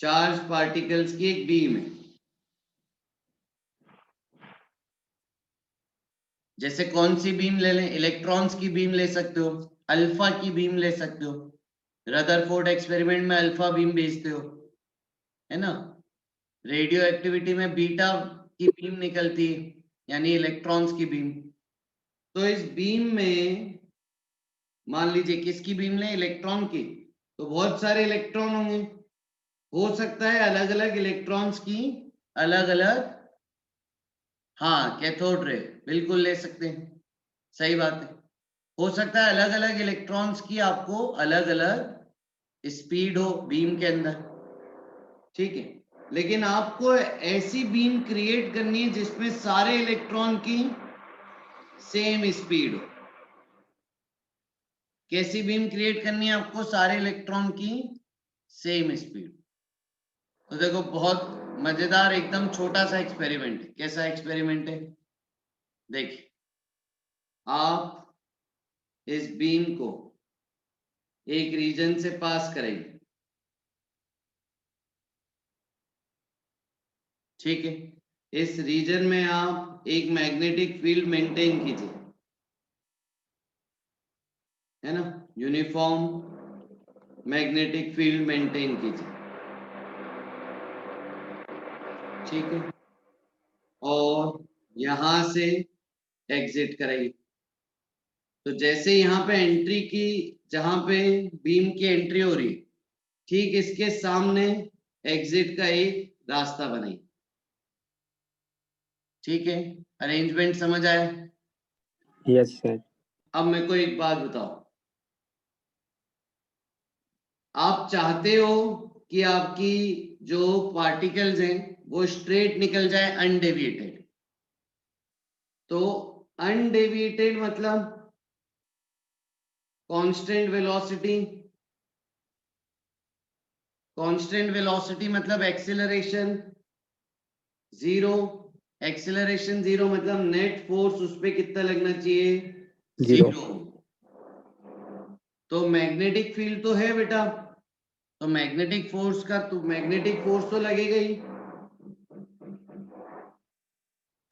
चार्ज पार्टिकल्स की एक बीम है। जैसे कौन सी बीम ले लें? इलेक्ट्रॉन्स की बीम ले सकते हो, अल्फा की बीम ले सकते हो। रदरफोर्ड एक्सपेरिमेंट में अल्फा बीम भेजते हो, है ना। रेडियो एक्टिविटी में बीटा की बीम निकलती है, यानी इलेक्ट्रॉन्स की बीम। तो इस बीम में मान लीजिए किसकी बीम लें? इलेक्ट्रॉन की, तो बहुत सारे इलेक्ट्रॉन होंगे। हो सकता है अलग अलग इलेक्ट्रॉन्स की अलग अलग, हाँ कैथोड रे बिल्कुल ले सकते हैं, सही बात है। हो सकता है अलग अलग इलेक्ट्रॉन्स की आपको अलग अलग स्पीड हो बीम के अंदर, ठीक है। लेकिन आपको ऐसी बीम क्रिएट करनी है जिसमें सारे इलेक्ट्रॉन की सेम स्पीड हो। कैसी बीम क्रिएट करनी है आपको? सारे इलेक्ट्रॉन की सेम स्पीड। तो देखो बहुत मजेदार, एकदम छोटा सा एक्सपेरिमेंट है। कैसा एक्सपेरिमेंट है? देखिए, आप इस बीम को एक रीजन से पास करेंगे, ठीक है। इस रीजन में आप एक मैग्नेटिक फील्ड मेंटेन कीजिए, है ना, यूनिफॉर्म मैग्नेटिक फील्ड मेंटेन कीजिए, ठीक है। और यहां से एग्जिट कराइए। तो जैसे यहाँ पे एंट्री की, जहां पे बीम की एंट्री हो रही है, ठीक इसके सामने एग्जिट का एक रास्ता बनाइए, ठीक है। अरेंजमेंट समझ आया? Yes sir. अब मेरे को एक बात बताओ, आप चाहते हो कि आपकी जो पार्टिकल्स हैं वो स्ट्रेट निकल जाए, अनडेविएटेड। तो अनडेविएटेड मतलब कांस्टेंट वेलोसिटी, कांस्टेंट वेलोसिटी मतलब एक्सीलरेशन जीरो, एक्सीलरेशन जीरो मतलब नेट फोर्स उस पे कितना लगना चाहिए? जीरो। जीरो। तो मैग्नेटिक फील्ड तो है बेटा, तो मैग्नेटिक फोर्स का, तो मैग्नेटिक फोर्स तो लगेगा ही,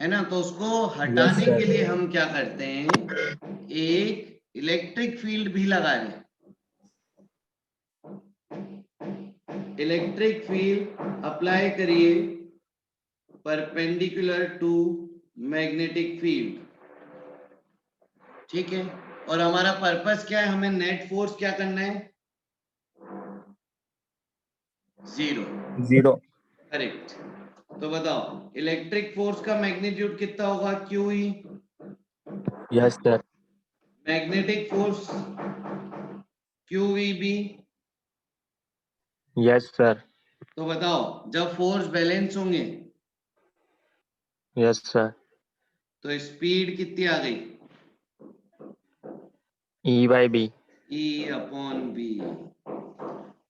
है ना। तो उसको हटाने sir. के लिए हम क्या करते हैं? एक इलेक्ट्रिक फील्ड भी लगा रहे हैं। इलेक्ट्रिक फील्ड अप्लाई करिए परपेंडिकुलर टू मैग्नेटिक फील्ड, ठीक है। और हमारा पर्पस क्या है? हमें नेट फोर्स क्या करना है? जीरो। जीरो। करेक्ट। तो बताओ इलेक्ट्रिक फोर्स का मैग्नीट्यूड कितना होगा? Q E. Yes sir. Magnetic force Q V B. Yes sir. तो बताओ जब फोर्स बैलेंस होंगे यस सर। तो स्पीड कितनी आ गई? E by B. E upon B.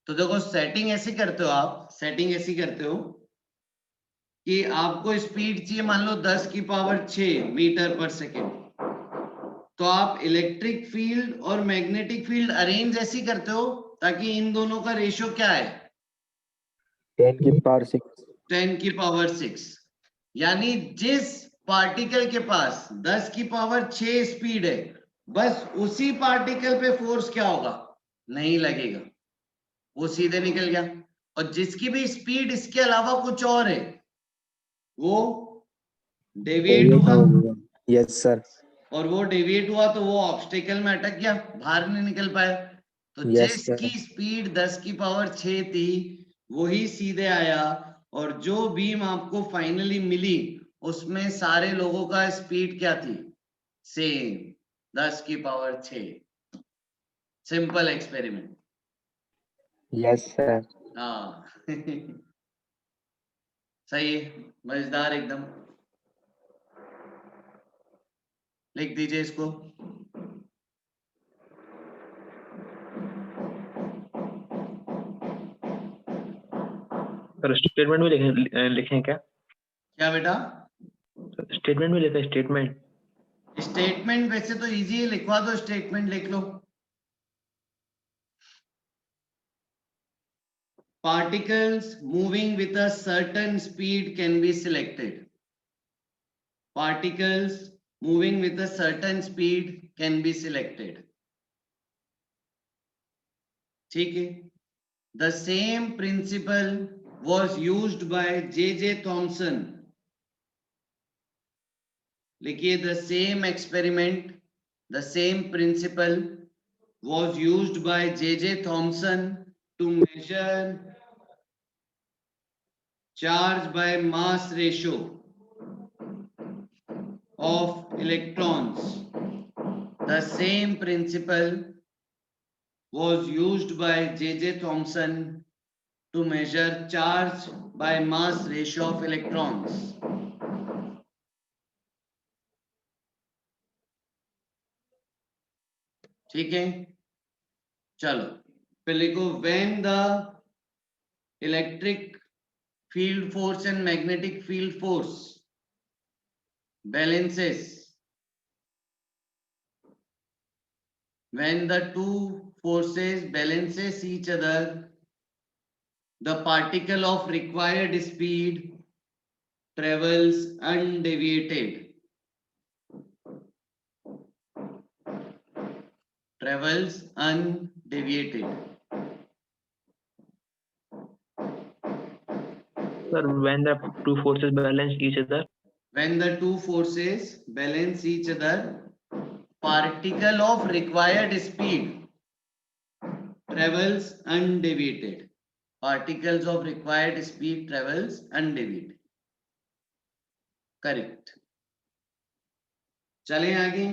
तो देखो सेटिंग ऐसी करते हो आप, सेटिंग ऐसी करते हो कि आपको स्पीड चाहिए मान लो 10 की पावर 6 मीटर पर सेकेंड। तो आप इलेक्ट्रिक फील्ड और मैग्नेटिक फील्ड अरेंज ऐसी करते हो ताकि इन दोनों का रेशियो क्या है? 10 की पावर 6। 10 की पावर 6। यानी जिस पार्टिकल के पास 10 की पावर 6 स्पीड है, बस उसी पार्टिकल पे फोर्स क्या होगा, नहीं लगेगा, वो सीधे निकल गया। और जिसकी भी स्पीड इसके अलावा कुछ और है वो डेविएट होगा, यस सर, और वो डेविएट हुआ तो वो ऑब्स्टेकल में अटक गया, बाहर नहीं निकल पाया। तो यस जिसकी स्पीड 10 की पावर 6 थी वही सीधे आया, और जो बीम आपको फाइनली मिली उसमें सारे लोगों का स्पीड क्या थी, सेम 10 की power 6। Simple experiment. Yes sir. हाँ सही है, मजेदार एकदम। लिख दीजिए इसको। सर स्टेटमेंट में लिखें क्या? क्या बेटा? स्टेटमेंट में लिखा, स्टेटमेंट। स्टेटमेंट वैसे तो इजी है, लिखवा दो, स्टेटमेंट लिख लो। Particles moving with a certain speed can be selected. Particles moving with a certain speed can be selected. ठीक है। The same principle was used by J.J. Thomson. लिखिए, the same experiment, the same principle was used by J.J. Thomson to measure charge by mass ratio of electrons. The same principle was used by J.J. Thomson to measure charge by mass ratio of electrons. ठीक है, चलो फिर लिखो, when the electric field force and magnetic field force balances, when the two forces balances each other, the particle of required speed travels undeviated. Travels undeviated. Sir, when the two forces balance each other. When the two forces balance each other, particle of required speed travels undeviated. Particles of required speed travels undeviated. Correct. चलें आगे,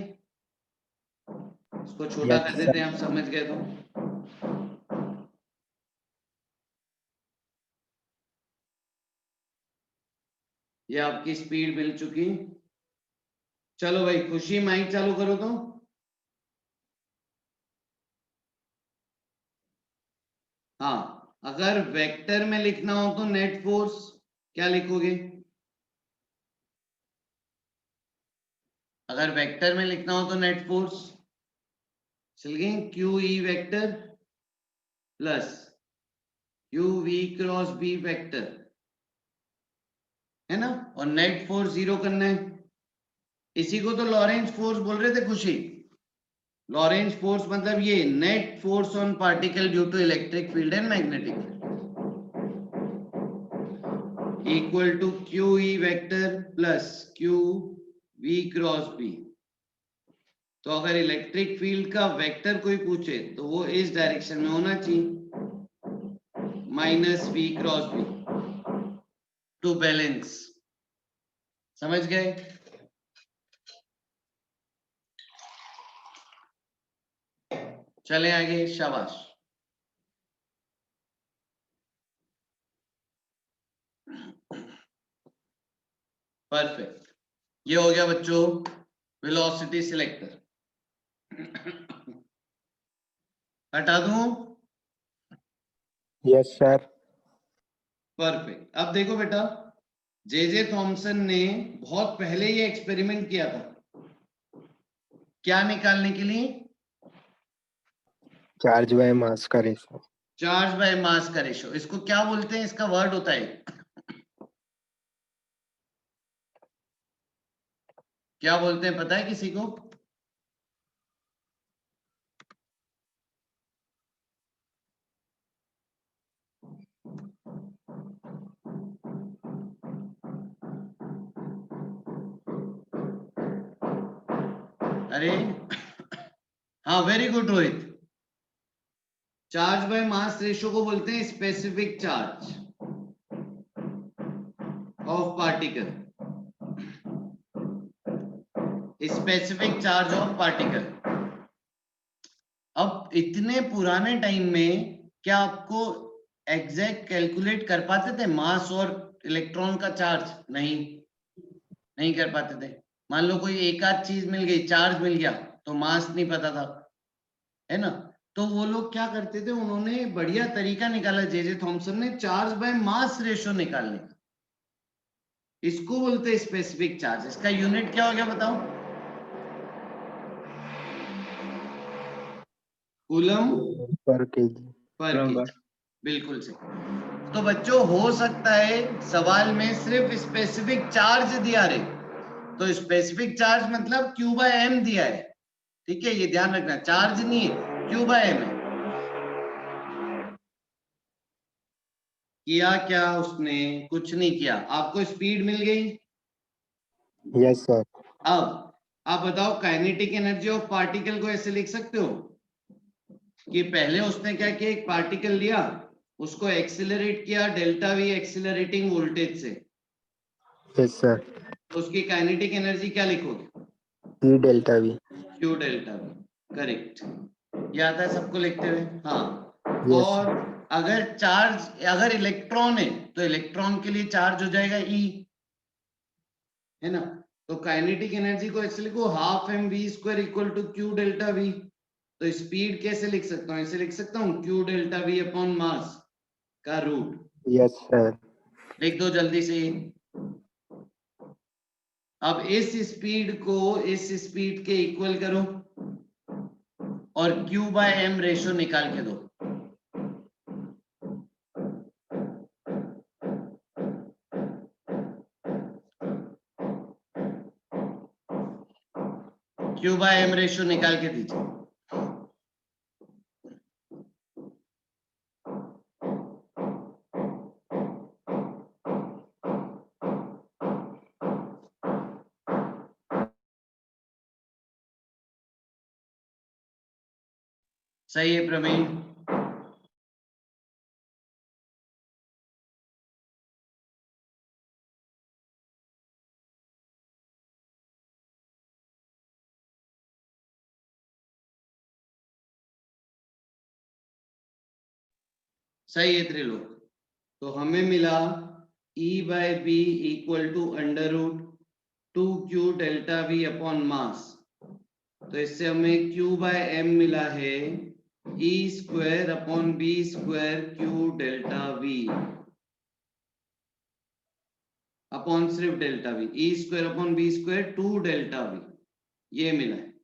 इसको छोटा कर देते हैं, आप समझ गए तो। ये आपकी स्पीड मिल चुकी। चलो भाई, खुशी माइक चालू करो तो। हाँ, अगर वेक्टर में लिखना हो तो नेट फोर्स क्या लिखोगे? अगर वेक्टर में लिखना हो तो नेट फोर्स चलिए Q E vector plus Q V cross B vector, है ना, और नेट फोर्स 0 करना है। इसी को तो लॉरेंज फोर्स बोल रहे थे खुशी। लॉरेंज फोर्स मतलब ये net force on particle due to electric field and magnetic field equal to Q E vector plus Q V cross B. तो अगर इलेक्ट्रिक फील्ड का वेक्टर कोई पूछे तो वो इस डायरेक्शन में होना चाहिए, minus V cross B to balance. समझ गए? चले आगे, शाबाश। परफेक्ट, ये हो गया बच्चों वेलोसिटी सिलेक्टर। हटा दूं? Yes sir. परफेक्ट। अब देखो बेटा, जे थॉमसन ने बहुत पहले ये एक्सपेरिमेंट किया था, क्या निकालने के लिए? चार्ज बाय मास का रेशो। चार्ज बाय मास का रेशो। इसको क्या बोलते हैं? इसका वर्ड होता है क्या बोलते हैं पता है किसी को? अरे हाँ, very good Rohit. Charge by mass ratio को बोलते हैं specific charge of particle. Specific charge of particle. अब इतने पुराने टाइम में क्या आपको एग्जैक्ट कैलकुलेट कर पाते थे मास और इलेक्ट्रॉन का चार्ज? नहीं कर पाते थे। मान लो कोई एक आध चीज मिल गई, चार्ज मिल गया, तो मास नहीं पता था, है ना? तो वो लोग क्या करते थे, उन्होंने बढ़िया तरीका निकाला, जे थॉमसन ने, चार्ज बाय मास रेशियो निकालने का। इसको बोलते हैं स्पेसिफिक चार्ज। इसका यूनिट क्या हो गया बताओ? Coulomb per KG. पर Coulomb केजी। बिल्कुल सही। तो बच्चों, हो सकता है सवाल में सिर्फ स्पेसिफिक चार्ज दिया रहे, तो स्पेसिफिक चार्ज मतलब Q बाय एम दिया है, ठीक है? ये ध्यान रखना, चार्ज नहीं है, Q बाय एम है। किया क्या उसने? कुछ नहीं किया, आपको स्पीड मिल गई। Yes sir. अब आप बताओ, काइनेटिक एनर्जी ऑफ पार्टिकल को ऐसे लिख सकते हो कि पहले उसने क्या किया, एक पार्टिकल लिया, उसको एक्सीलरेट किया डेल्टा वी एक्सीलरेटिंग वोल्टेज से, यस सर। तो उसकी काइनेटिक एनर्जी क्या लिखोगे? ई delta we. Q delta we. Correct. ये आता है सबको लिखते हुए? हाँ। यस और अगर इलेक्ट्रॉन है तो इलेक्ट्रॉन के लिए चार्ज हो जाएगा E, है ना? तो काइनेटिक एनर्जी को ऐसे लिखो, half M V square equal to Q delta V. तो स्पीड कैसे लिख सकता हूँ? ऐसे लिख सकता हूँ, Q delta V upon mass का रूट। Yes sir. लिख दो जल्दी से। अब इस स्पीड को इस स्पीड के इक्वल करो और Q बाय एम रेशियो निकाल के दो। Q बाय एम रेशियो निकाल के दीजिए। सही है प्रवीण। सही है त्रिलोक। तो हमें मिला E by B equal to under root 2Q delta V upon mass. तो इससे हमें Q बाय एम मिला है E square upon B square Q delta V upon सिर्फ delta V. E square upon B square 2 delta V, ये मिला है।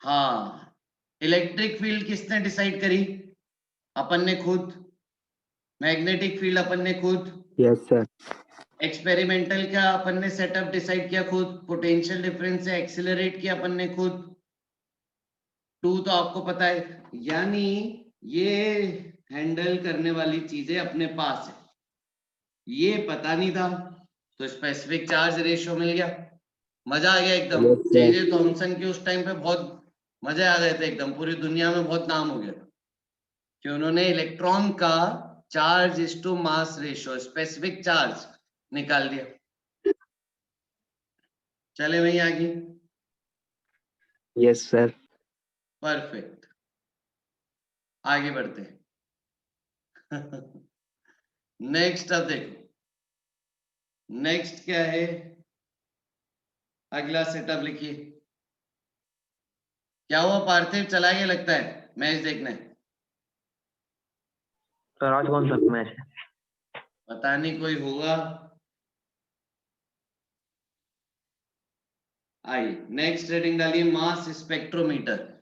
हाँ, इलेक्ट्रिक फील्ड किसने डिसाइड करी? अपन ने खुद। मैग्नेटिक फील्ड अपन ने खुद। Yes sir. एक्सपेरिमेंटल क्या अपन ने सेटअप डिसाइड किया खुद। पोटेंशियल डिफरेंस से एक्सीलरेट किया अपन ने खुद। 2 तो आपको पता है, यानी ये हैंडल करने वाली चीजें अपने पास है, ये पता नहीं था, तो स्पेसिफिक चार्ज रेशियो मिल गया। मजा आ गया एकदम। Yes, sir. जे थॉमसन के उस टाइम पे बहुत मजे आ गए थे एकदम, पूरी दुनिया में बहुत नाम हो गया था कि उन्होंने इलेक्ट्रॉन का charge is to mass ratio, specific charge निकाल दिया। चले वहीं आगे। Yes sir. परफेक्ट। आगे बढ़ते हैं। नेक्स्ट अब देखो, नेक्स्ट क्या है? अगला सेटअप लिखिए। क्या हुआ पार्थिव, चला गया लगता है मैच देखने? सर आज कौन सा मैच है? पता नहीं, कोई होगा। आइए नेक्स्ट रीडिंग डालिए, मास स्पेक्ट्रोमीटर।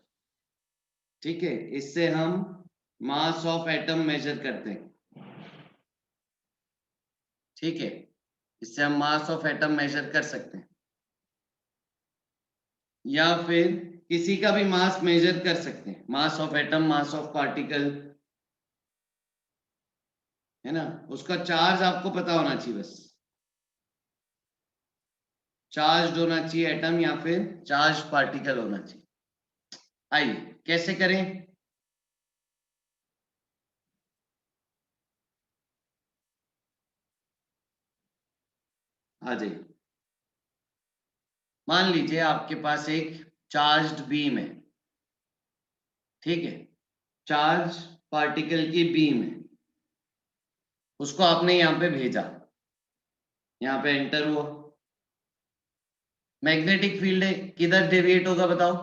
ठीक है, इससे हम मास ऑफ एटम मेजर करते हैं। ठीक है, इससे हम मास ऑफ एटम मेजर कर सकते हैं, या फिर किसी का भी मास मेजर कर सकते हैं, mass of atom, mass of particle, है ना। उसका चार्ज आपको पता होना चाहिए, बस चार्ज होना चाहिए एटम या फिर चार्ज पार्टिकल होना चाहिए। आइए कैसे करें। आ जाइए, मान लीजिए आपके पास एक चार्ज्ड बीम है, ठीक है, चार्ज पार्टिकल की बीम है, उसको आपने यहां पे भेजा, यहां पे एंटर हुआ, मैग्नेटिक फील्ड है, किधर डेविएट होगा बताओ,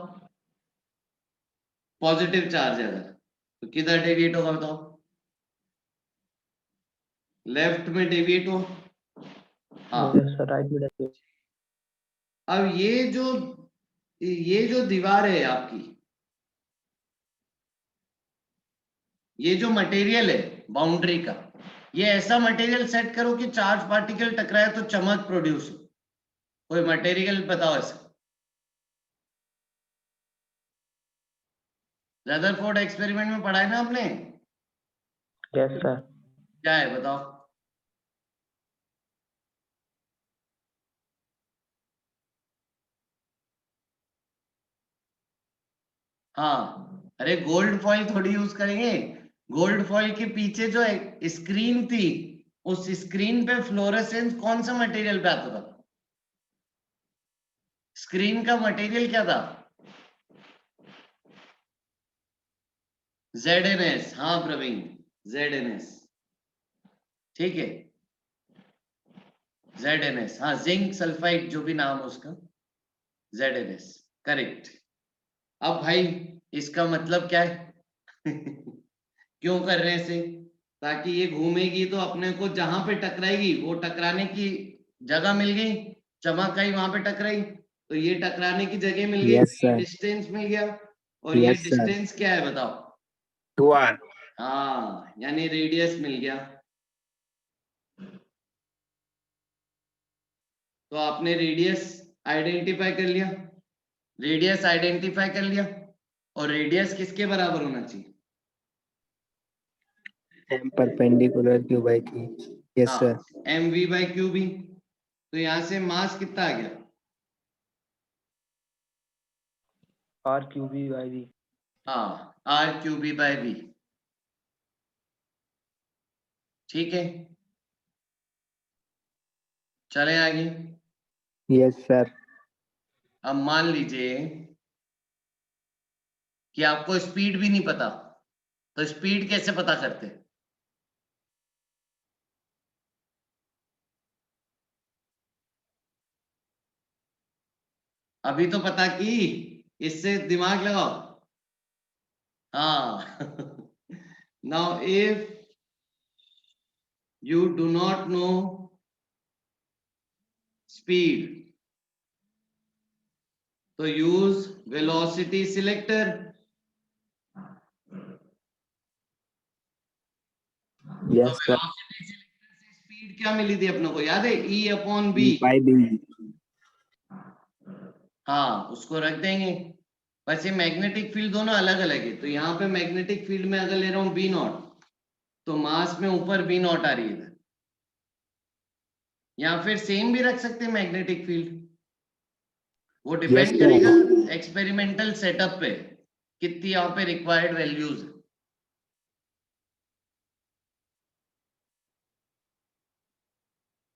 पॉजिटिव चार्ज है अगर तो किधर डेविएट होगा बताओ, लेफ्ट में डेविएट हो। हाँ, Yes, sir. Right में deviate. अब ये जो दीवार है आपकी, ये जो मटेरियल है बाउंड्री का, ये ऐसा मटेरियल सेट करो कि चार्ज पार्टिकल टकराए तो चमक प्रोड्यूस हो। कोई मटेरियल बताओ ऐसा। रदरफोर्ड एक्सपेरिमेंट में पढ़ा है ना आपने, Yes, sir. क्या है बताओ। हाँ, अरे गोल्ड फॉइल थोड़ी यूज करेंगे, गोल्ड फॉइल के पीछे जो स्क्रीन थी, उस स्क्रीन पे फ्लोरेसेंस कौन सा मटेरियल पे आता था, स्क्रीन का मटेरियल क्या था, ZNS। हाँ प्रवीण, ZNS, ठीक है, ZNS, हाँ जिंक सल्फाइड जो भी नाम है उसका, ZNS, करेक्ट। अब भाई इसका मतलब क्या है क्यों कर रहे हैं इसे, ताकि ये घूमेगी तो अपने को जहां पे टकराएगी वो टकराने की जगह मिल गई, चमक आई वहां पे टकराई, तो ये टकराने की जगह मिल गई, Yes, sir. डिस्टेंस मिल गया, और ये Yes, sir. डिस्टेंस क्या है बताओ, 2R. हाँ यानी रेडियस मिल गया। तो आपने रेडियस आइडेंटिफाई कर लिया, रेडियस आइडेंटिफाई कर लिया, और रेडियस किसके बराबर होना चाहिए, M perpendicular Q by T. Yes, sir. हाँ mv/qb। तो यहां से मास कितना आ गया, RQB/V. हाँ r/v, ठीक है, चले आगे। Yes, sir. अब मान लीजिए कि आपको स्पीड भी नहीं पता, तो स्पीड कैसे पता करते, अभी तो पता की, इससे दिमाग लगाओ। हाँ now if you do not know speed, तो use velocity selector। Yes, तो sir. velocity selector से स्पीड क्या मिली थी अपने को, याद है, E/B। E by B. हाँ उसको रख देंगे। बस ये मैग्नेटिक फील्ड दोनों अलग अलग है, तो यहाँ पे मैग्नेटिक फील्ड में अगर ले रहा हूँ B0, तो मास में ऊपर B0 आ रही है इधर, या फिर सेम भी रख सकते हैं मैग्नेटिक फील्ड, वो डिपेंड Yes, sir. करेगा एक्सपेरिमेंटल सेटअप पे, कितनी यहाँ पे रिक्वायर्ड वैल्यूज है।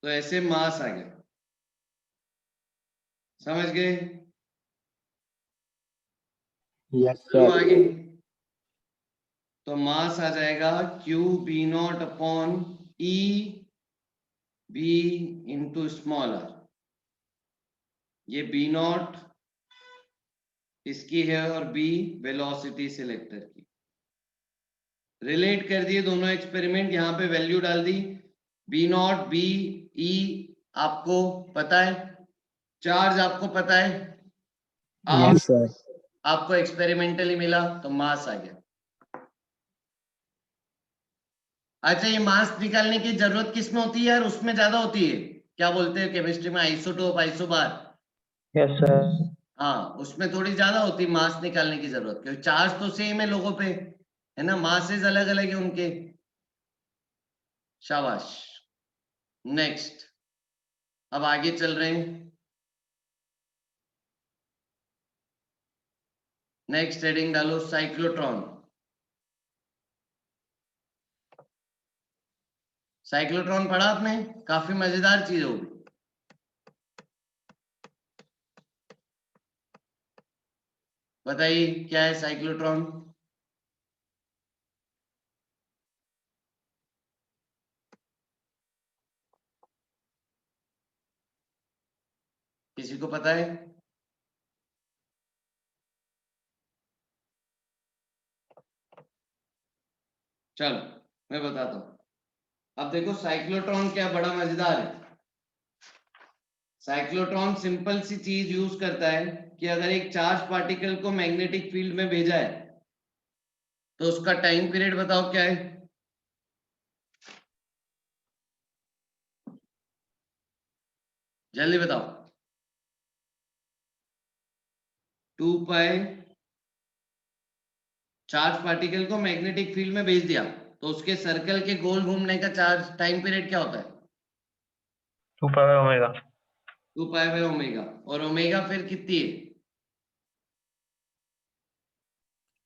तो ऐसे मास आ गया, समझ गए। Yes, चलो sir. आगे, तो मास आ जाएगा QB0 upon EB into small r, ये B0 इसकी है और B वेलोसिटी सिलेक्टर की। रिलेट कर दिए दोनों एक्सपेरिमेंट, यहाँ पे वैल्यू डाल दी, B0 B E आपको पता है, चार्ज आपको पता है, Yes, sir. आपको एक्सपेरिमेंटली मिला, तो मास आ गया। अच्छा, ये मास निकालने की जरूरत किसमें होती है यार, उसमें ज्यादा होती है, क्या बोलते हैं केमिस्ट्री में, आइसोटोप, आइसोबार। Yes, sir. हाँ, उसमें थोड़ी ज्यादा होती मास निकालने की जरूरत, क्योंकि चार्ज तो सेम है लोगों पे, है ना, मासेस अलग अलग है उनके। शाबाश। नेक्स्ट, अब आगे चल रहे हैं। नेक्स्ट हेडिंग डालो, साइक्लोट्रॉन। साइक्लोट्रॉन पढ़ा आपने? काफी मजेदार चीज होगी। बताइए क्या है साइक्लोट्रॉन? किसी को पता है? चलो मैं बताता हूं। अब देखो साइक्लोट्रॉन क्या बड़ा मजेदार है। साइक्लोट्रॉन सिंपल सी चीज यूज करता है कि अगर एक चार्ज पार्टिकल को मैग्नेटिक फील्ड में भेजा है तो उसका टाइम पीरियड बताओ क्या है? जल्दी बताओ। 2 पाई, चार्ज पार्टिकल को मैग्नेटिक फील्ड में भेज दिया तो उसके सर्कल के गोल घूमने का चार्ज टाइम पीरियड क्या होता है? 2 pi by omega. 2 pi by omega. और ओमेगा फिर कितनी है?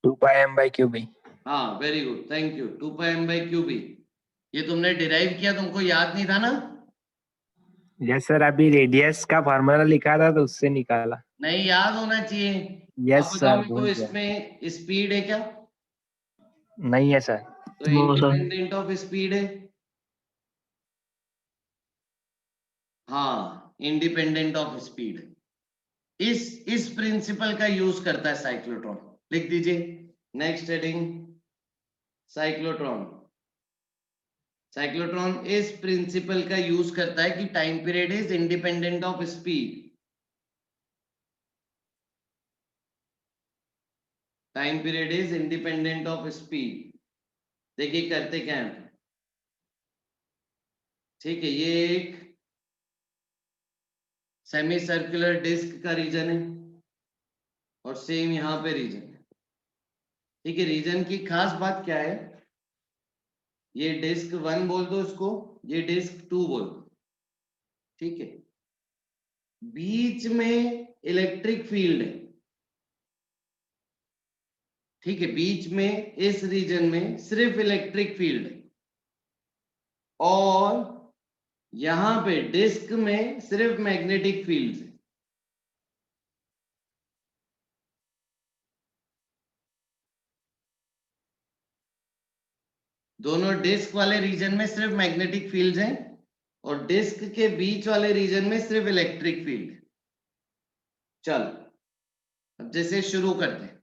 2 pi m by qb। हाँ, very good, thank you. 2 pi m by cube. ये तुमने डिराइव किया, तुमको याद नहीं था ना? यस सर, अभी रेडियस का फॉर्मूला लिखा था तो उससे निकाला। नहीं, याद होना चाहिए। यस अब बताओ सर, मेरे को, भूल गया। इसमें स्पीड है क्या? नहीं है सर। तो No, sir. Independent of speed है। हाँ, इंडिपेंडेंट ऑफ स्पीड। इस प्रिंसिपल का यूज करता है साइक्लोट्रॉन। लिख दीजिए नेक्स्ट हेडिंग, साइक्लोट्रॉन। साइक्लोट्रॉन इस प्रिंसिपल का यूज करता है कि time period is independent of speed. Time period is independent of speed. देखिए करते क्या है। ठीक है, ये एक सेमी सर्कुलर डिस्क का रीजन है और सेम यहां पे रीजन है। ठीक है, रीजन की खास बात क्या है? ये डिस्क 1 बोल दो इसको, ये डिस्क 2 बोल दो। ठीक है, बीच में इलेक्ट्रिक फील्ड है। ठीक है, बीच में इस रीजन में सिर्फ इलेक्ट्रिक फील्ड है और यहां पे डिस्क में सिर्फ मैग्नेटिक फील्ड है। दोनों डिस्क वाले रीजन में सिर्फ मैग्नेटिक फील्ड हैं और डिस्क के बीच वाले रीजन में सिर्फ इलेक्ट्रिक फील्ड है। चलो अब जैसे शुरू करते हैं।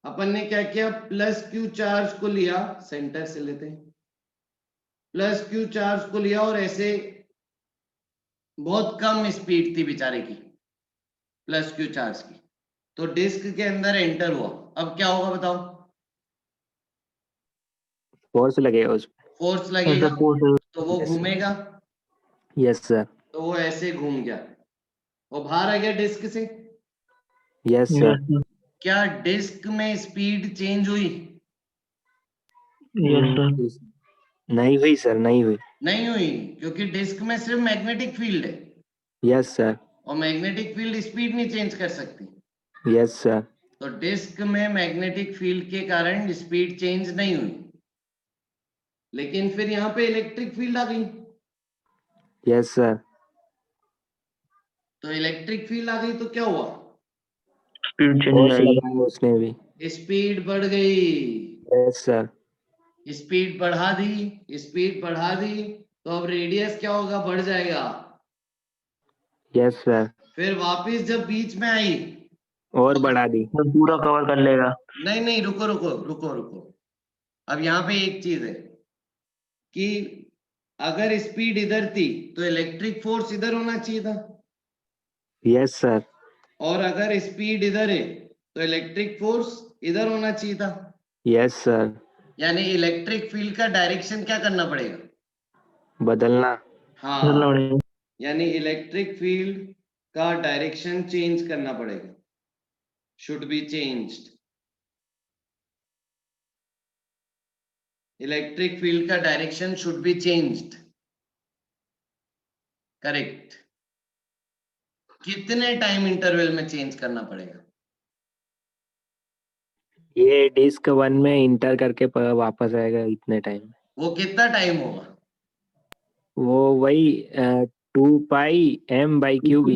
अपन ने क्या किया, प्लस क्यू चार्ज को लिया, सेंटर से लेते हैं, प्लस क्यू चार्ज को लिया और ऐसे बहुत कम स्पीड थी बेचारे की प्लस क्यू चार्ज की, तो डिस्क के अंदर एंटर हुआ। अब क्या होगा बताओ? फोर्स लगेगा उस फोर्स As लगेगा the force is. तो वो Yes, sir. घूमेगा, यस सर। तो वो ऐसे घूम गया और बाहर आ गया डिस्क से। Yes Yes, sir. sir. क्या डिस्क में स्पीड चेंज हुई? Yes, sir. नहीं हुई सर, नहीं हुई। नहीं हुई, क्योंकि डिस्क में सिर्फ मैग्नेटिक फील्ड है यस सर। और मैग्नेटिक फील्ड स्पीड नहीं चेंज कर सकती। Yes sir. तो डिस्क में मैग्नेटिक फील्ड के कारण स्पीड चेंज नहीं हुई, लेकिन फिर यहाँ पे इलेक्ट्रिक फील्ड आ गई। Yes sir. तो इलेक्ट्रिक फील्ड आ गई तो क्या हुआ? Speed change फोर्स जाएगी. लगाया उसने भी। स्पीड बढ़ गई। Yes sir. स्पीड बढ़ा दी, स्पीड बढ़ा दी, तो अब रेडियस क्या होगा? बढ़ जाएगा। Yes sir. फिर वापस जब बीच में आई, और बढ़ा दी। तो पूरा कवर कर लेगा. नहीं नहीं, रुको रुको रुको रुको। अब यहाँ पे एक चीज है कि अगर स्पीड इधर थी तो इलेक्ट्रिक फोर्स इधर होना चाहिए था, यस सर। और अगर स्पीड इधर है तो इलेक्ट्रिक फोर्स इधर होना चाहिए था। Yes sir. यानी इलेक्ट्रिक फील्ड का डायरेक्शन क्या करना पड़ेगा? बदलना। हाँ, बदलना पड़ेगा. यानी इलेक्ट्रिक फील्ड का डायरेक्शन चेंज करना पड़ेगा, should be changed. Electric field का direction should be changed, correct. कितने टाइम इंटरवल में चेंज करना पड़ेगा? ये डिस्क 1 में इंटर करके वापस आएगा इतने टाइम में। वो कितना टाइम होगा? वो वही 2πm/qb।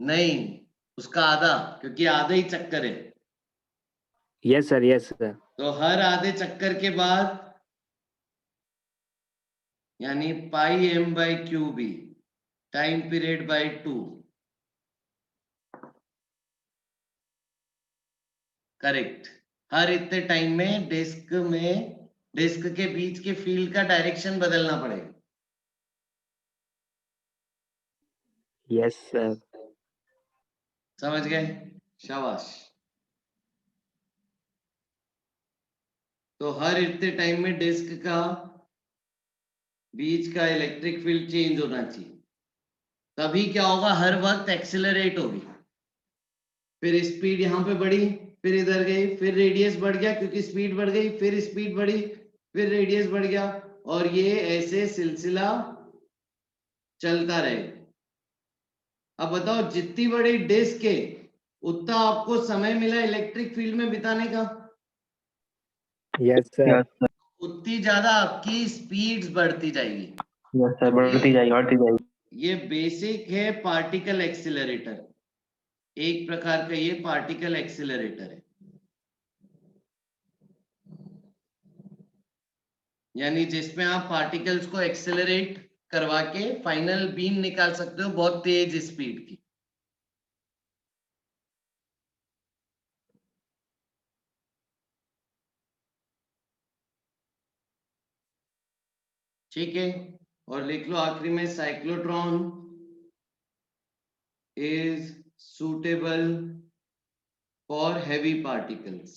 नहीं, उसका आधा, क्योंकि आधा ही चक्कर है। Yes sir, yes sir. तो हर आधे चक्कर के बाद यानी πm/qb time period by 2, correct. हर इतने टाइम में डिस्क के बीच के फील्ड का डायरेक्शन बदलना पड़ेगा। Yes sir. समझ गए? शाबाश। तो हर इतने टाइम में डिस्क का बीच का इलेक्ट्रिक फील्ड चेंज होना चाहिए, तभी क्या होगा, हर वक्त एक्सिलरेट होगी। फिर स्पीड यहाँ पे बढ़ी, फिर इधर गई, फिर रेडियस बढ़ गया क्योंकि स्पीड बढ़ गई, फिर स्पीड बढ़ी, फिर रेडियस बढ़ गया, और ये ऐसे सिलसिला चलता रहे। अब बताओ, जितनी बड़ी डिस्क है उतना आपको समय मिला इलेक्ट्रिक फील्ड में बिताने का, यस सर। यस सर, उतनी ज्यादा आपकी स्पीड्स बढ़ती जाएगी। यस सर, बढ़ती जाएगी। ये बेसिक है पार्टिकल एक्सीलरेटर, एक प्रकार का ये पार्टिकल एक्सीलरेटर है। यानी जिसमें आप पार्टिकल्स को एक्सेलरेट करवा के फाइनल बीम निकाल सकते हो बहुत तेज स्पीड की। ठीक है, और लिख लो आखिरी में, cyclotron is suitable for heavy particles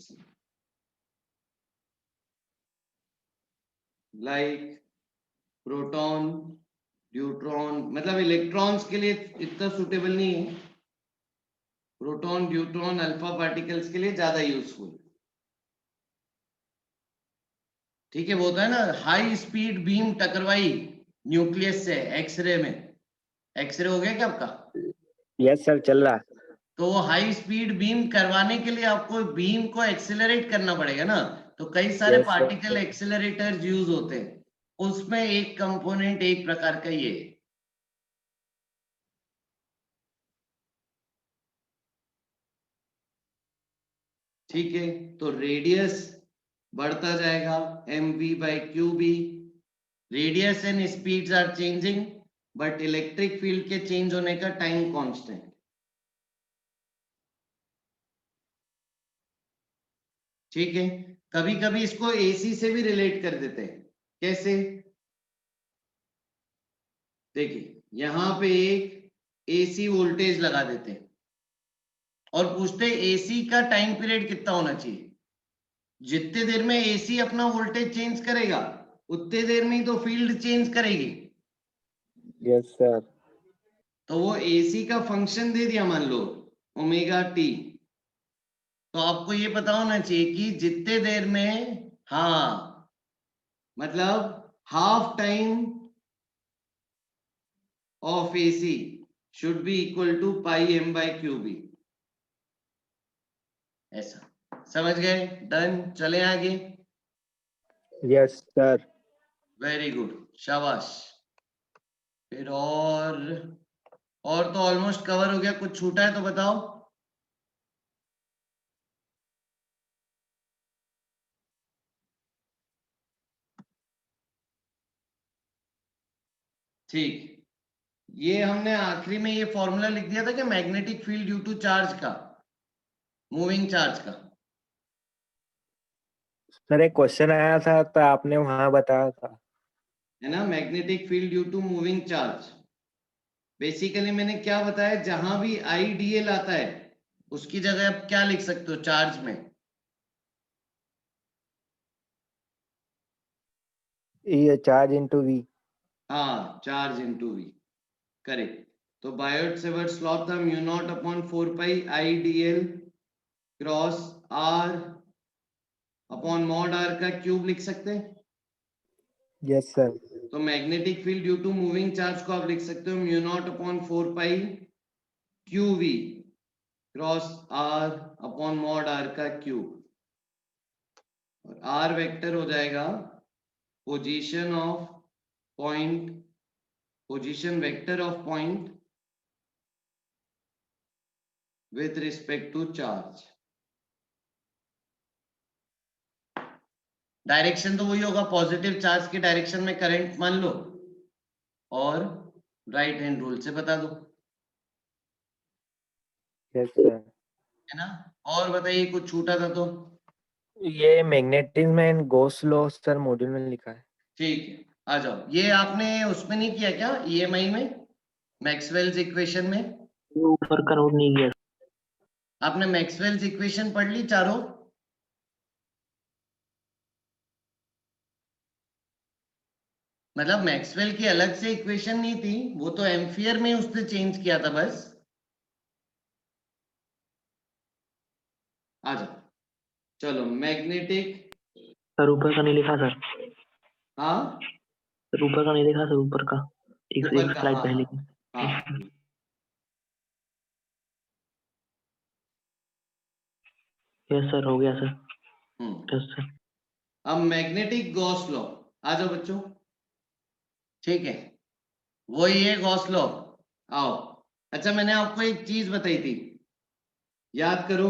like proton, neutron. मतलब इलेक्ट्रॉन्स के लिए इतना सुटेबल नहीं है, प्रोटॉन, न्यूट्रॉन, अल्फा पार्टिकल्स के लिए ज्यादा यूजफुल। ठीक है, वो होता है ना, हाई स्पीड बीम टकरवाई न्यूक्लियस से एक्सरे में, एक्सरे हो गया क्या आपका? यस सर, चल रहा। तो वो हाई स्पीड बीम करवाने के लिए आपको बीम को एक्सेलरेट करना पड़ेगा ना, तो कई सारे Yes, sir. Particle accelerators use होते हैं, उसमें एक कंपोनेंट एक प्रकार का ये है। ठीक है, तो रेडियस बढ़ता जाएगा mv/qb। Radius and speeds are changing, but electric field के चेंज होने का टाइम कांस्टेंट। ठीक है, कभी कभी इसको एसी से भी रिलेट कर देते हैं। कैसे? देखिए, यहां पे एक एसी वोल्टेज लगा देते हैं और पूछते हैं एसी का टाइम पीरियड कितना होना चाहिए। जितने देर में एसी अपना वोल्टेज चेंज करेगा उतने देर में ही तो फील्ड चेंज करेगी। Yes sir. तो वो एसी का फंक्शन दे दिया, मान लो ओमेगा टी। तो आपको ये पता होना चाहिए कि जितने देर में, हाँ मतलब half time of AC should be equal to πm/qb। ऐसा समझ गए? डन, चले आगे। Yes sir. वेरी गुड, शाबाश। फिर और तो ऑलमोस्ट कवर हो गया, कुछ छूटा है तो बताओ। ठीक, ये हमने आखिरी में ये फॉर्मूला लिख दिया था कि magnetic field due to charge का, मूविंग चार्ज का। सर एक क्वेश्चन आया था तो आपने वहां बताया था, है ना, magnetic field due to moving charge. Basically मैंने क्या बताया, जहां भी आईडीएल आता है उसकी जगह आप क्या लिख सकते हो चार्ज में? ये चार्ज इनटू वी। हाँ, चार्ज इनटू वी, करेक्ट। तो बायोट-सेवर्ट्स लॉ था mu naught upon 4 pi I D L cross R upon mod R का क्यूब लिख सकते हैं। Yes sir. तो magnetic field due to moving charge को आप लिख सकते हो mu naught upon 4 pi Q V cross R upon mod R का क्यूब, और आर वेक्टर हो जाएगा position of point, position vector of point with respect to charge। Direction तो वही होगा, पॉजिटिव चार्ज की डायरेक्शन में करंट मान लो और राइट हैंड रूल से बता दो, यस सर। है ना। और बताइए कुछ छूटा था तो। ये magnetism and Gauss law sir module में लिखा है। ठीक है, आ जाओ। ये आपने उसमें नहीं किया क्या, ईएमआई में, मैक्सवेल्स इक्वेशन में? वो ऊपर का नोट नहीं किया। आपने मैक्सवेल्स इक्वेशन पढ़ ली चारों? मतलब मैक्सवेल की अलग से इक्वेशन नहीं थी, वो तो एम्पियर में उसने चेंज किया था बस। आ जाओ, चलो मैग्नेटिक। सर ऊपर का नहीं लिखा सर। हाँ सर ऊपर का नहीं लिखा सर, ऊपर का एक ऊपर का, स्लाइड हाँ पहले हाँ की। हाँ। यस सर, हो गया सर। हम्म। Yes sir. अब मैग्नेटिक गॉस लॉ, आ जाओ बच्चों। ठीक है, वही है गॉस लॉ। आओ। अच्छा, मैंने आपको एक चीज बताई थी, याद करो।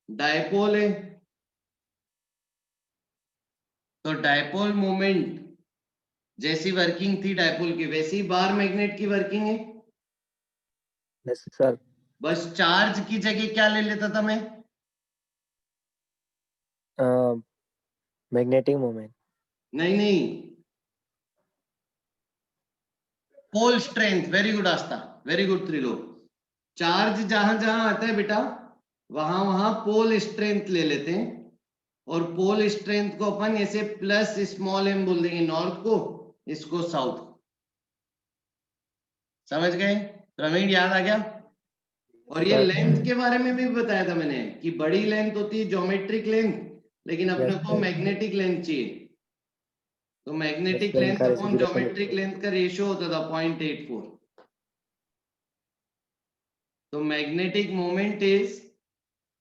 डायपोल है, तो डायपोल मोमेंट जैसी वर्किंग थी डायपोल की, वैसी बार मैग्नेट की वर्किंग है। Yes sir. बस चार्ज की जगह क्या ले लेता था मैं? Magnetic moment. नहीं नहीं, पोल स्ट्रेंथ। वेरी गुड आस्था, वेरी गुड त्रिलोक। चार्ज जहां जहां आता है बेटा, वहां वहां पोल स्ट्रेंथ ले लेते हैं, और पोल स्ट्रेंथ को अपन ऐसे प्लस स्मॉल एम बोल देंगे, नॉर्थ को, इसको साउथ को। समझ गए? प्रवीण, याद आ गया? और ये सर। लेंथ के बारे में भी बताया था मैंने कि बड़ी लेंथ होती है ज्योमेट्रिक लेंथ, लेकिन अपने Yes, को sir. मैग्नेटिक लेंथ चाहिए। तो मैग्नेटिक Yes, sir, लेंथ इनका अपॉन reciprocal ज्योमेट्रिक होता है। लेंथ का रेशियो होता था 0.84। तो magnetic moment is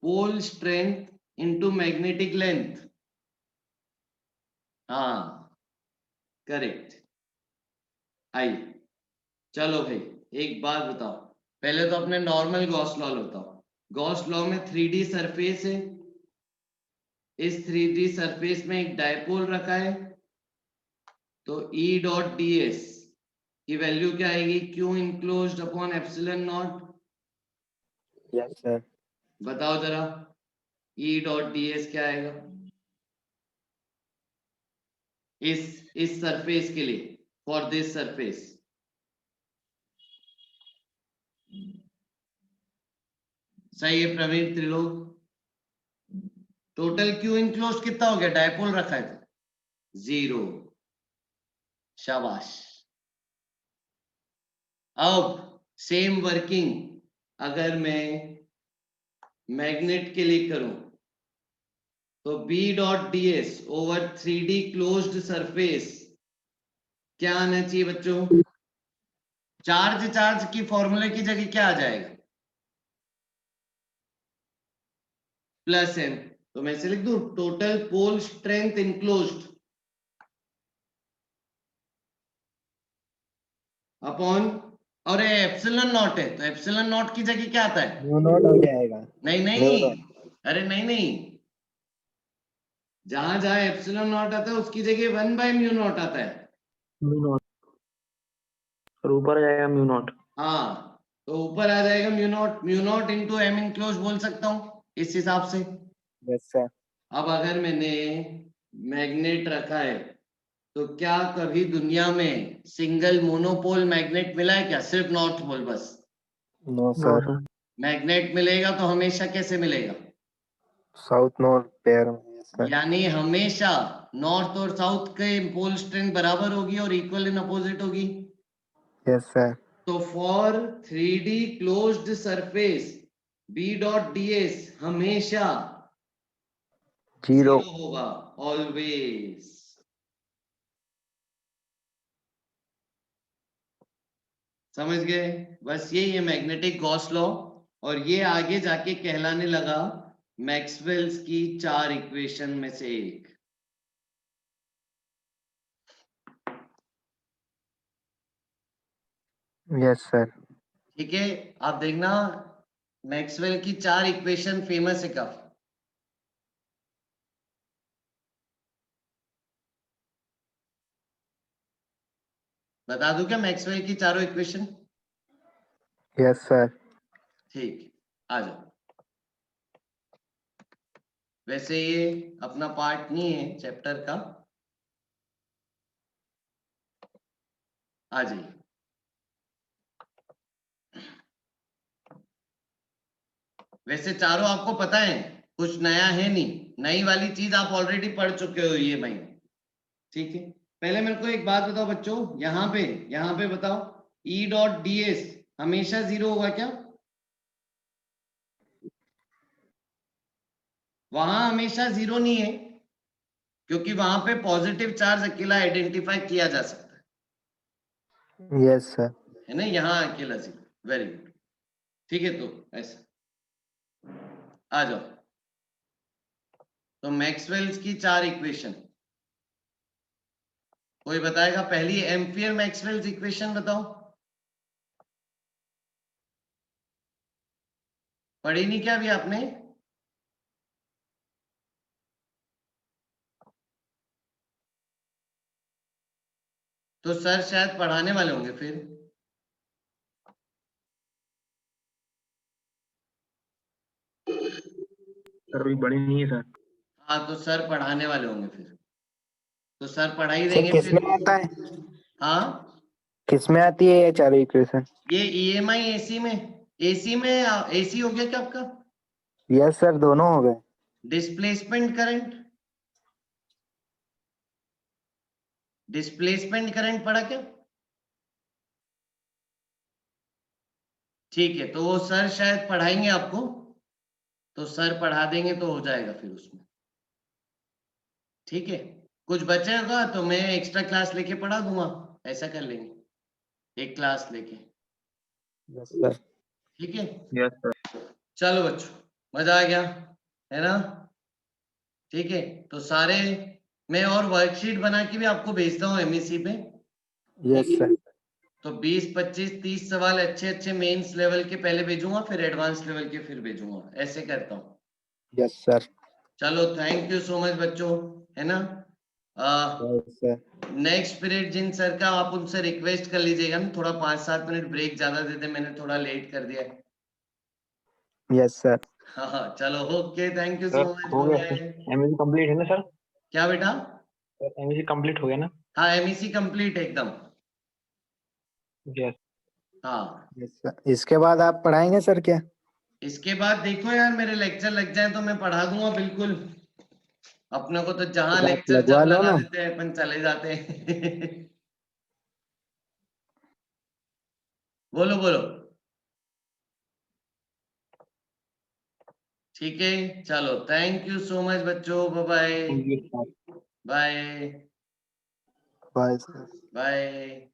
pole strength into magnetic length. हाँ करेक्ट। आई, चलो भाई एक बात बताओ, पहले तो अपने नॉर्मल गॉस लॉ बताओ। गॉस लॉ में 3D सरफेस है, इस 3D सरफेस में एक डायपोल रखा है, तो E डॉट ds की वैल्यू क्या आएगी? Q enclosed upon epsilon not. Yes, sir. बताओ जरा, E डॉट ds क्या आएगा इस सरफेस के लिए, फॉर दिस सरफेस? सही है Praveen Trilok. Total Q enclosed कितना हो गया? डायपोल रखा है तो 0। शाबाश। अब सेम वर्किंग अगर मैं मैग्नेट के लिए करूं, तो B dot ds over 3D closed surface क्या आना चाहिए बच्चों? चार्ज चार्ज की फॉर्मूले की जगह क्या आ जाएगा? Plus m। तो मैं इसे लिख दूं total pole strength enclosed upon, और एप्सिलॉन नॉट है, तो एप्सिलॉन नॉट की जगह क्या आता है? म्यू नॉट हो जाएगा। नहीं म्यू नहीं, नॉट। अरे नहीं नहीं, जहां जहां एप्सिलॉन नॉट आता है उसकी जगह 1/म्यू नॉट आता है। Mu naught. और ऊपर आ जाएगा म्यू नॉट। हाँ, तो ऊपर आ जाएगा mu naught into M enclose बोल सकता हूँ इस हिसाब से। Yes sir. अब अगर मैंने मैग्नेट रखा है, तो क्या कभी दुनिया में सिंगल मोनोपोल मैग्नेट मिला है क्या? सिर्फ नॉर्थ पोल बस। No no sir. Sir. Magnet मिलेगा तो हमेशा कैसे मिलेगा? साउथ नॉर्थ पेयर में। Yes sir. यानी हमेशा नॉर्थ और साउथ के पोल स्ट्रेंथ बराबर होगी और इक्वल इन अपोजिट होगी। Yes sir. तो for 3D closed surface B dot ds हमेशा 0 0 होगा, ऑलवेज। समझ गए? बस यही है मैग्नेटिक गॉस लॉ, और ये आगे जाके कहलाने लगा मैक्सवेल्स की 4 इक्वेशन में से एक। Yes sir. ठीक है, आप देखना मैक्सवेल की 4 इक्वेशन फेमस है काफी। बता दूं क्या मैक्सवेल की चारों इक्वेशन? Yes sir. ठीक, आ जाओ। वैसे ये अपना पार्ट नहीं है चैप्टर का, आ जाइए। वैसे चारों आपको पता है, कुछ नया है नहीं, नई वाली चीज आप ऑलरेडी पढ़ चुके हो ये महीने। ठीक है, पहले मेरे को एक बात बताओ बच्चों, यहाँ पे बताओ E डॉट ds हमेशा 0 होगा क्या? वहां हमेशा 0 नहीं है, क्योंकि वहां पे पॉजिटिव चार्ज अकेला आइडेंटिफाई किया जा सकता है, यस सर। है ना? यहाँ अकेला 0। Very good. ठीक है, तो ऐसा आ जाओ। तो मैक्सवेल्स की 4 इक्वेशन, कोई बताएगा? पहली एम्पियर मैक्सवेल्स इक्वेशन बताओ। पढ़ी नहीं क्या अभी आपने? तो सर शायद पढ़ाने वाले होंगे फिर। सर अभी बड़ी नहीं है सर। हाँ, तो सर पढ़ाने वाले होंगे फिर, तो सर पढ़ा ही सर देंगे किस में फिर। आता है? हाँ, किस में आती है ये चारों इक्वेशन? ये EMI AC में, AC में, AC हो गया क्या आपका? यस सर, दोनों हो गए। डिस्प्लेसमेंट करंट पढ़ा क्या? ठीक है, तो वो सर शायद पढ़ाएंगे आपको, तो सर पढ़ा देंगे तो हो जाएगा फिर उसमें। ठीक है, कुछ बचेगा तो मैं एक्स्ट्रा क्लास लेके पढ़ा दूंगा, ऐसा कर लेंगे, एक क्लास लेके। Yes sir. ठीक है, यस सर। चलो बच्चों, मजा आ गया है ना? ठीक है, तो सारे मैं और वर्कशीट बना के भी आपको भेजता हूँ MEC पे। Yes sir. तो 20, 25, 30 सवाल अच्छे अच्छे मेंस लेवल के पहले भेजूंगा, फिर एडवांस लेवल के फिर भेजूंगा, ऐसे करता हूँ। Yes sir. चलो, थैंक यू सो मच बच्चों, है ना? Yes sir. नेक्स्ट पीरियड जिन सर का, आप उनसे रिक्वेस्ट कर लीजिएगा ना, थोड़ा 5-7 मिनट ब्रेक ज्यादा देते, मैंने थोड़ा लेट कर दिया। Yes sir. हाँ हाँ, चलो, okay, thank you sir so much, हो गया बाय। सर, MEC कंप्लीट है ना सर? क्या बेटा? सर MEC कंप्लीट हो गया ना? हाँ, MEC कंप्लीट एकदम। यस। हाँ, यस सर। इसके बाद आप पढ़ाएंगे सर क्या? इसके बाद देखो यार, मेरे लेक्चर लग जाए तो मैं पढ़ा दूंगा बिल्कुल। अपने को तो जहां तो आप लेक्चर लगवा जब लो लगा ना। देते हैं अपन चले जाते हैं। बोलो बोलो। ठीक है, चलो, थैंक यू सो मच बच्चों, bye thank you sir. Bye bye sir. Bye.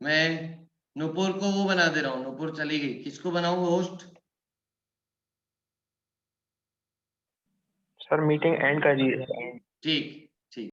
मैं नुपुर को वो बना दे रहा हूँ, नुपुर चली गई, किसको बनाऊं होस्ट? सर मीटिंग एंड कर दीजिए। ठीक।